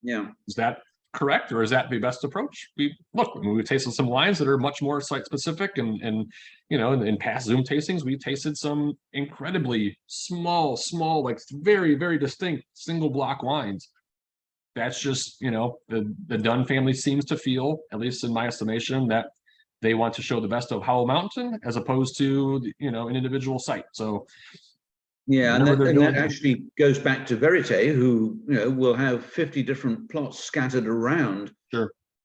Yeah. Is that correct, or is that the best approach? We've tasted some wines that are much more site specific, and in past Zoom tastings, we tasted some incredibly small, like very, very distinct single block wines. That's just, the Dunn family seems to feel, at least in my estimation, that they want to show the best of Howell Mountain as opposed to, an individual site. So yeah, and that actually goes back to Verite, who will have 50 different plots scattered around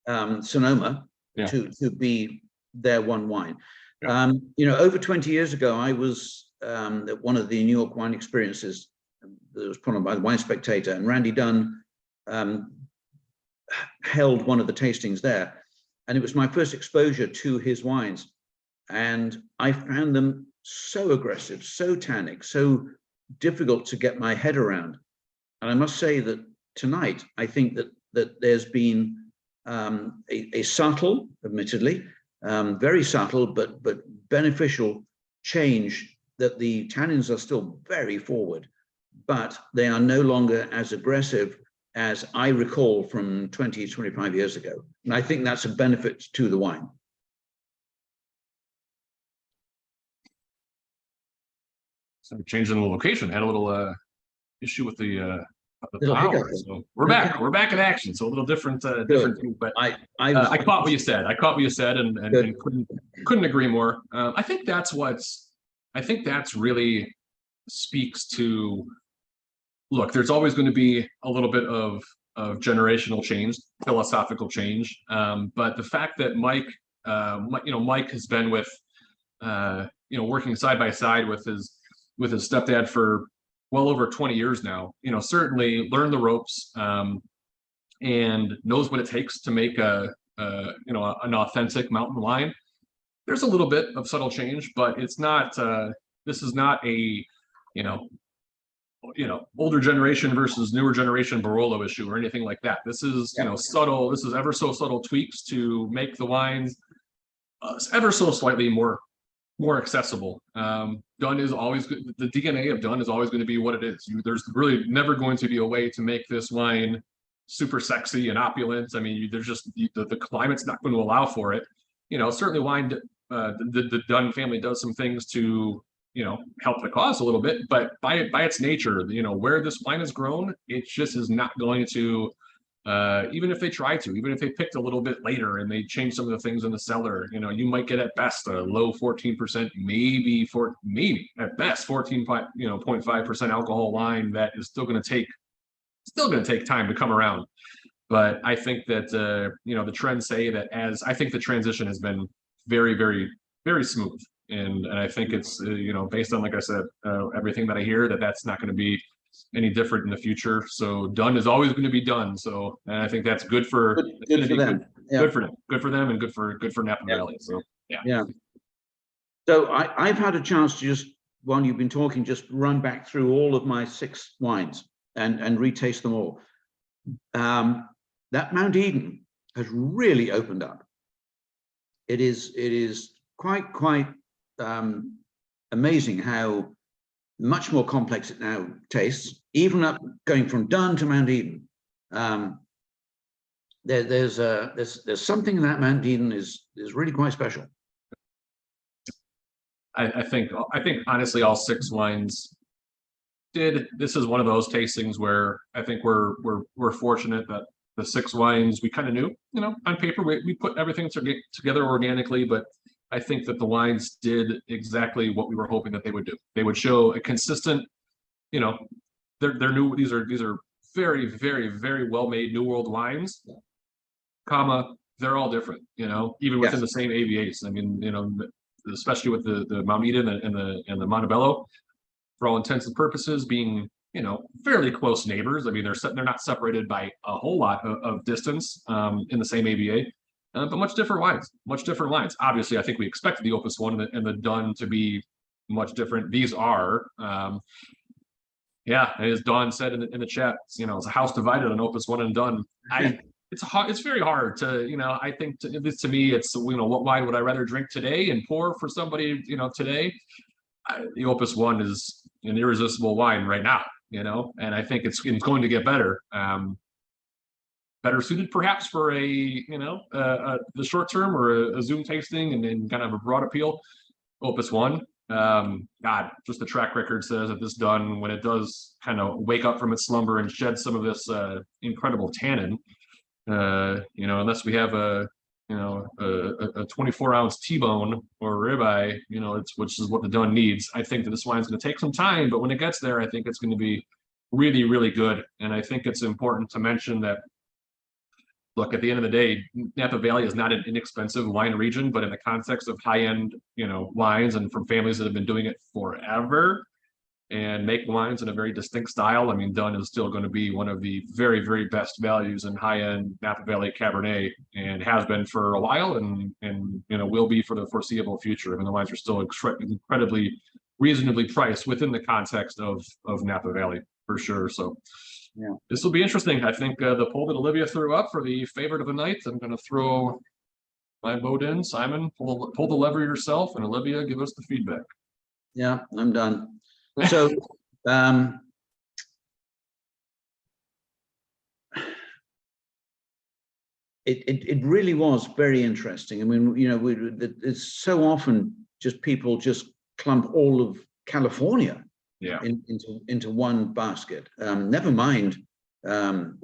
Sonoma to be their one wine. Yeah. Over 20 years ago, I was at one of the New York wine experiences that was put on by the Wine Spectator, and Randy Dunn held one of the tastings there. And it was my first exposure to his wines. And I found them so aggressive, so tannic, so difficult to get my head around. And I must say that tonight, I think that there's been a subtle, admittedly, very subtle, but beneficial change, that the tannins are still very forward, but they are no longer as aggressive as I recall from 20, 25 years ago. And I think that's a benefit to the wine. So changing the location, had a little issue with the power. So we're back. We're back in action. So a little different, different. But I caught what you said. And couldn't agree more. I think that's really speaks to. Look, there's always going to be a little bit of generational change, philosophical change. But the fact that Mike has been with, working side by side with his stepdad for well over 20 years now, certainly learned the ropes, and knows what it takes to make an authentic mountain wine. There's a little bit of subtle change, but it's not, this is not a, older generation versus newer generation Barolo issue or anything like that. This is, subtle. This is ever so subtle tweaks to make the wines ever so slightly more accessible. Dunn is always good. The DNA of Dunn is always going to be what it is. There's really never going to be a way to make this wine super sexy and opulent. I mean, there's just the climate's not going to allow for it. Certainly wine, the Dunn family does some things to help the cause a little bit, but by its nature, where this wine is grown, it just is not going to, even if they try to, even if they picked a little bit later and they change some of the things in the cellar, you might get at best a low 14%, maybe at best 0.5% alcohol wine that is still going to take time to come around. But I think that the trends say that, as I think the transition has been very, very, very smooth. And I think it's, based on, like I said, everything that I hear, that's not going to be any different in the future. So Dunn is always going to be done. So, and I think that's good for them. Good for them, and good for Napa Valley. So yeah. So I've had a chance to just, while you've been talking, just run back through all of my 6 wines and retaste them all. That Mount Eden has really opened up. It is quite amazing how much more complex it now tastes, even up going from Dunn to Mount Eden. There's something in that Mount Eden is really quite special. I think honestly all 6 wines did. This is one of those tastings where I think we're fortunate that the 6 wines we kind of knew, on paper we put everything together organically, but I think that the wines did exactly what we were hoping that they would do. They would show a consistent, they're new. These are very, very, very well made New World wines, they're all different, even within the same AVAs. I mean, especially with the Mount Eden and the Monte Bello, for all intents and purposes, being fairly close neighbors. I mean, they're not separated by a whole lot of distance in the same AVA. But much different wines. Obviously, I think we expected the Opus 1 and the Dunn to be much different. These are, as Dawn said in the chat, it's a house divided on Opus 1 and Dunn. It's very hard to, I think to me, it's, what wine would I rather drink today and pour for somebody, today? The Opus 1 is an irresistible wine right now, and I think it's going to get better. better suited perhaps for the short term or a Zoom tasting and kind of a broad appeal. Opus One, God, just the track record says that this Dunn, when it does kind of wake up from its slumber and shed some of this incredible tannin, unless we have a 24-ounce T-bone or ribeye, which is what the Dunn needs. I think that this wine's going to take some time, but when it gets there, I think it's going to be really, really good. And I think it's important to mention that, look, at the end of the day, Napa Valley is not an inexpensive wine region, but in the context of high-end, wines and from families that have been doing it forever and make wines in a very distinct style, I mean, Dunn is still going to be one of the very, very best values in high-end Napa Valley Cabernet, and has been for a while, and will be for the foreseeable future. I mean, the wines are still incredibly reasonably priced within the context of Napa Valley, for sure. So yeah, this will be interesting. I think the poll that Olivia threw up for the favorite of the night, I'm going to throw my vote in. Simon, pull the lever yourself, and Olivia, give us the feedback. Yeah, I'm done. So it really was very interesting. I mean, it's so often just people just clump all of California into one basket. Never mind Napa.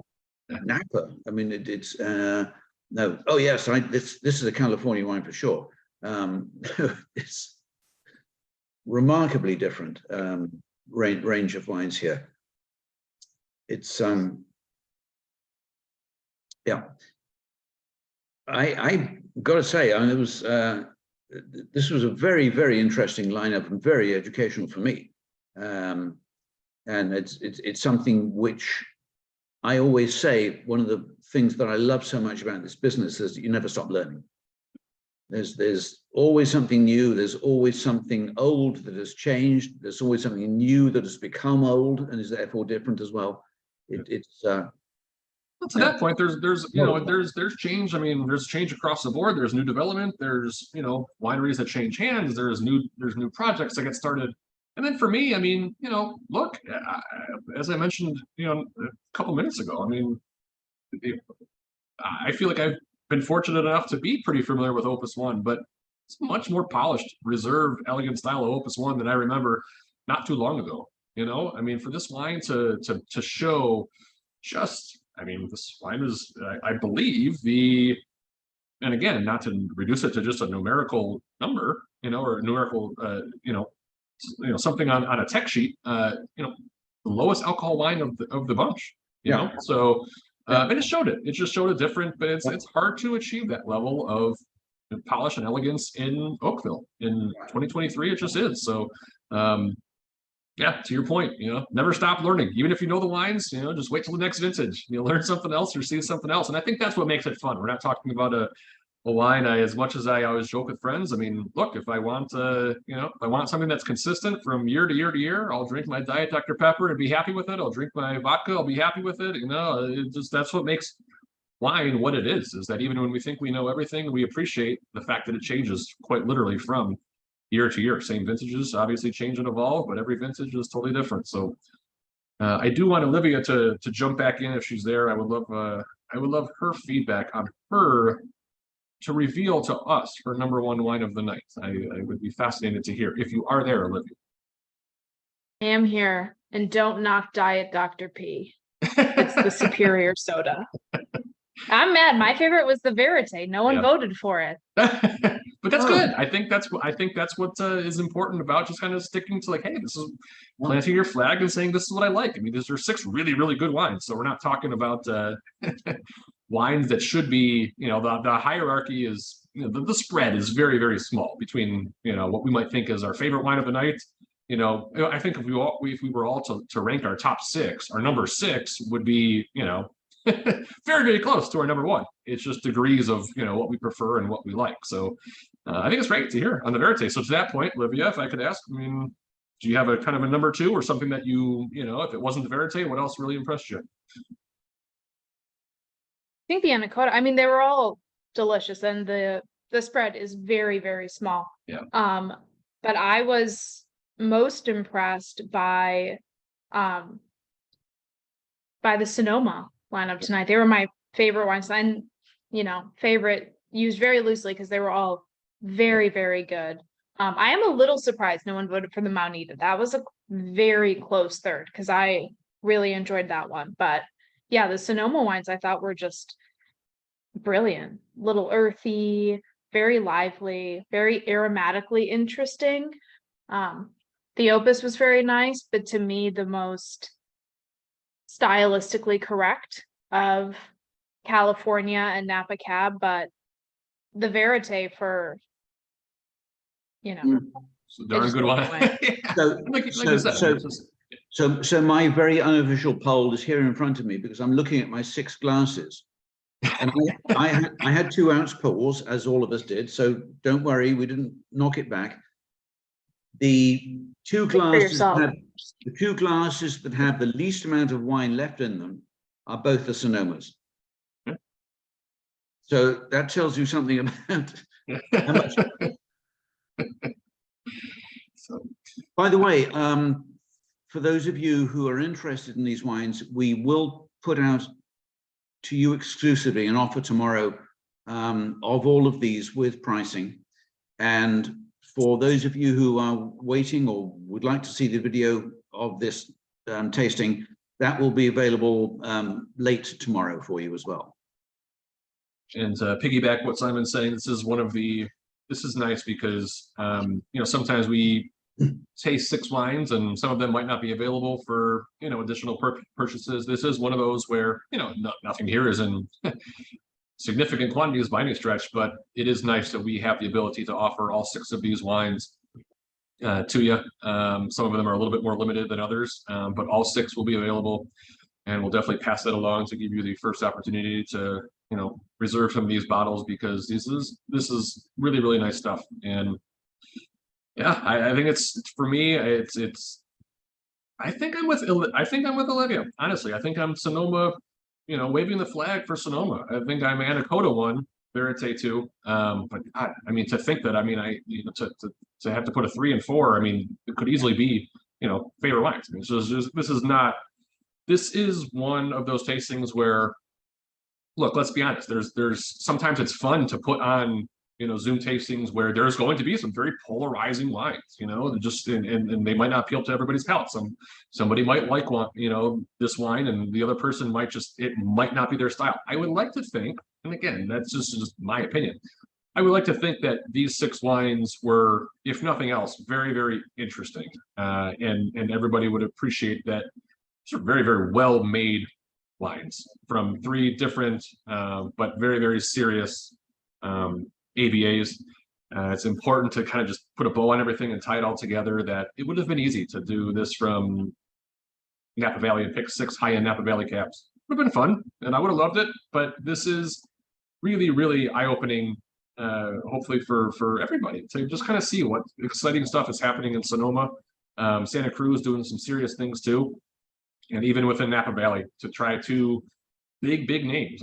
I mean, it's no. Oh yes, this is a California wine for sure. It's remarkably different range of wines here. It's yeah. I got to say, I mean, it was this was a very, very interesting lineup and very educational for me. And it's something which I always say, one of the things that I love so much about this business is that you never stop learning. There's always something new. There's always something old that has changed. There's always something new that has become old and is therefore different as well. Well, to that point, there's change. I mean, there's change across the board. There's new development. There's wineries that change hands. There's new projects that get started. And then for me, I mean, look, as I mentioned, a couple minutes ago, I mean, I feel like I've been fortunate enough to be pretty familiar with Opus One, but it's much more polished, reserved, elegant style of Opus One than I remember not too long ago. I mean, for this wine to show just, I mean, this wine is, I believe, and again, not to reduce it to just a numerical number, or a numerical, something on a tech sheet, the lowest alcohol wine of the bunch, so. And it showed it. It just showed a different, but it's hard to achieve that level of polish and elegance in Oakville in 2023. It just is. So, yeah, to your point, never stop learning. Even if you know the wines, just wait till the next vintage. You'll learn something else or see something else. And I think that's what makes it fun. We're not talking about a wine. As much as I always joke with friends, I mean, look, if I want, if I want something that's consistent from year to year to year, I'll drink my Diet Dr. Pepper and be happy with it. I'll drink my vodka, I'll be happy with it. That's what makes wine what it is that even when we think we know everything, we appreciate the fact that it changes quite literally from year to year. Same vintages obviously change and evolve, but every vintage is totally different. So I do want Olivia to jump back in if she's there. I would love her feedback on her to reveal to us her number one wine of the night. I would be fascinated to hear if you are there, Olivia. I am here, and don't knock Diet Dr. P. It's the superior soda. I'm mad. My favorite was the Verite. No one voted for it. But that's good. I think that's what is important about just kind of sticking to, like, hey, this is planting your flag and saying this is what I like. I mean, these are 6 really, really good wines. So we're not talking about wines that should be, the hierarchy is, the spread is very, very small between, what we might think is our favorite wine of the night. I think if we were all to rank our top 6, our number 6 would be, very, very close to our number 1. It's just degrees of, what we prefer and what we like. So I think it's great to hear on the Verite. So to that point, Olivia, if I could ask, I mean, do you have a kind of a number 2 or something that if it wasn't the Verite, what else really impressed you? I think the Anakota, I mean, they were all delicious, and the spread is very, very small. Yeah. But I was most impressed by the Sonoma lineup tonight. They were my favorite wines, and favorite used very loosely because they were all very, very good. I am a little surprised no one voted for the Mount Eden. That was a very close third because I really enjoyed that one. But yeah, the Sonoma wines I thought were just brilliant, little earthy, very lively, very aromatically interesting. The Opus was very nice, but to me, the most stylistically correct of California and Napa Cab, but the Verite for, It's a darn good one. So my very unofficial poll is here in front of me because I'm looking at my 6 glasses. And I had 2 ounce pours, as all of us did. So don't worry, we didn't knock it back. The 2 glasses that have the least amount of wine left in them are both the Sonomas. Yeah. So that tells you something about how much. By the way, for those of you who are interested in these wines, we will put out to you exclusively an offer tomorrow of all of these with pricing. And for those of you who are waiting or would like to see the video of this tasting, that will be available late tomorrow for you as well. And to piggyback what Simon's saying, this is nice because sometimes we taste 6 wines and some of them might not be available for additional purchases. This is one of those where nothing here is in significant quantities by any stretch, but it is nice that we have the ability to offer all 6 of these wines to you. Some of them are a little bit more limited than others, but all 6 will be available, and we'll definitely pass that along to give you the first opportunity to reserve some of these bottles, because this is really, really nice stuff. And yeah, I think for me, I think I'm with Olivia. Honestly, I think I'm Sonoma, waving the flag for Sonoma. I think I'm Anakota 1, Verite 2. But God, to think that, to have to put a 3 and 4, it could easily be, favorite wines. This is one of those tastings where, look, let's be honest. There's sometimes it's fun to put on Zoom tastings where there's going to be some very polarizing wines, and they might not appeal to everybody's palate. Somebody might like this wine, and the other person it might not be their style. I would like to think, and again, that's just my opinion, I would like to think that these 6 wines were, if nothing else, very, very interesting, and everybody would appreciate that. These are very, very well made wines from 3 different but very, very serious AVAs. It's important to kind of just put a bow on everything and tie it all together. That it would have been easy to do this from Napa Valley and pick 6 high-end Napa Valley cabs. It would have been fun, and I would have loved it. But this is really, really eye-opening, hopefully for everybody, to just kind of see what exciting stuff is happening in Sonoma. Santa Cruz doing some serious things too, and even within Napa Valley to try to big names.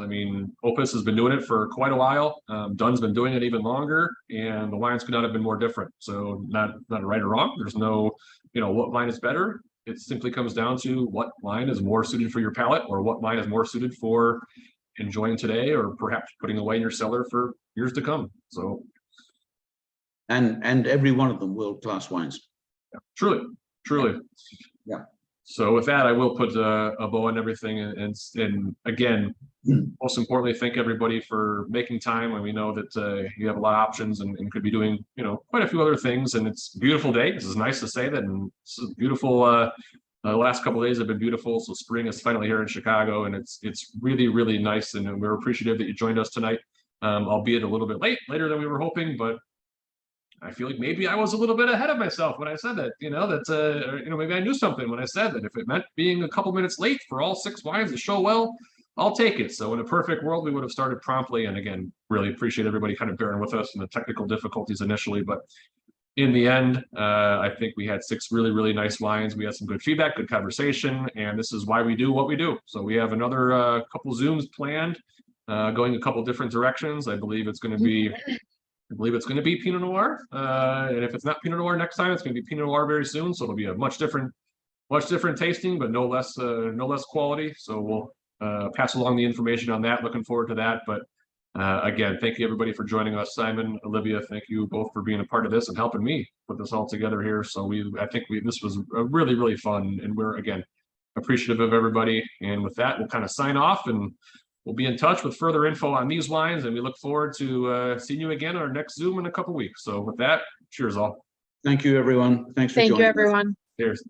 Opus has been doing it for quite a while. Dunn's been doing it even longer, and the wines could not have been more different. So not right or wrong. There's no, what wine is better. It simply comes down to what wine is more suited for your palate, or what wine is more suited for enjoying today, or perhaps putting away in your cellar for years to come. So, and every one of them world-class wines. Yeah, truly. Yeah. So with that, I will put a bow on everything, and again, most importantly, thank everybody for making time. And we know that you have a lot of options and could be doing quite a few other things. And it's a beautiful day. This is nice to say that, and it's beautiful. The last couple of days have been beautiful. So spring is finally here in Chicago, and it's really, really nice. And we're appreciative that you joined us tonight, albeit a little bit later than we were hoping, but I feel like maybe I was a little bit ahead of myself when I said that, maybe I knew something when I said that. If it meant being a couple minutes late for all 6 wines to show well, I'll take it. So in a perfect world, we would have started promptly. And again, really appreciate everybody kind of bearing with us and the technical difficulties initially. But in the end, I think we had 6 really, really nice wines. We had some good feedback, good conversation, and this is why we do what we do. So we have another couple Zooms planned, going a couple different directions. I believe it's going to be Pinot Noir, and if it's not Pinot Noir next time, it's going to be Pinot Noir very soon. So it'll be a much different tasting, but no less quality. So pass along the information on that. Looking forward to that. But again, thank you everybody for joining us. Simon, Olivia, thank you both for being a part of this and helping me put this all together here. So I think this was really, really fun, and we're again appreciative of everybody. And with that, we'll kind of sign off, and we'll be in touch with further info on these wines. And we look forward to seeing you again on our next Zoom in a couple weeks. So with that, cheers all. Thank you, everyone. Thanks for Thank joining you, us. everyone. Cheers.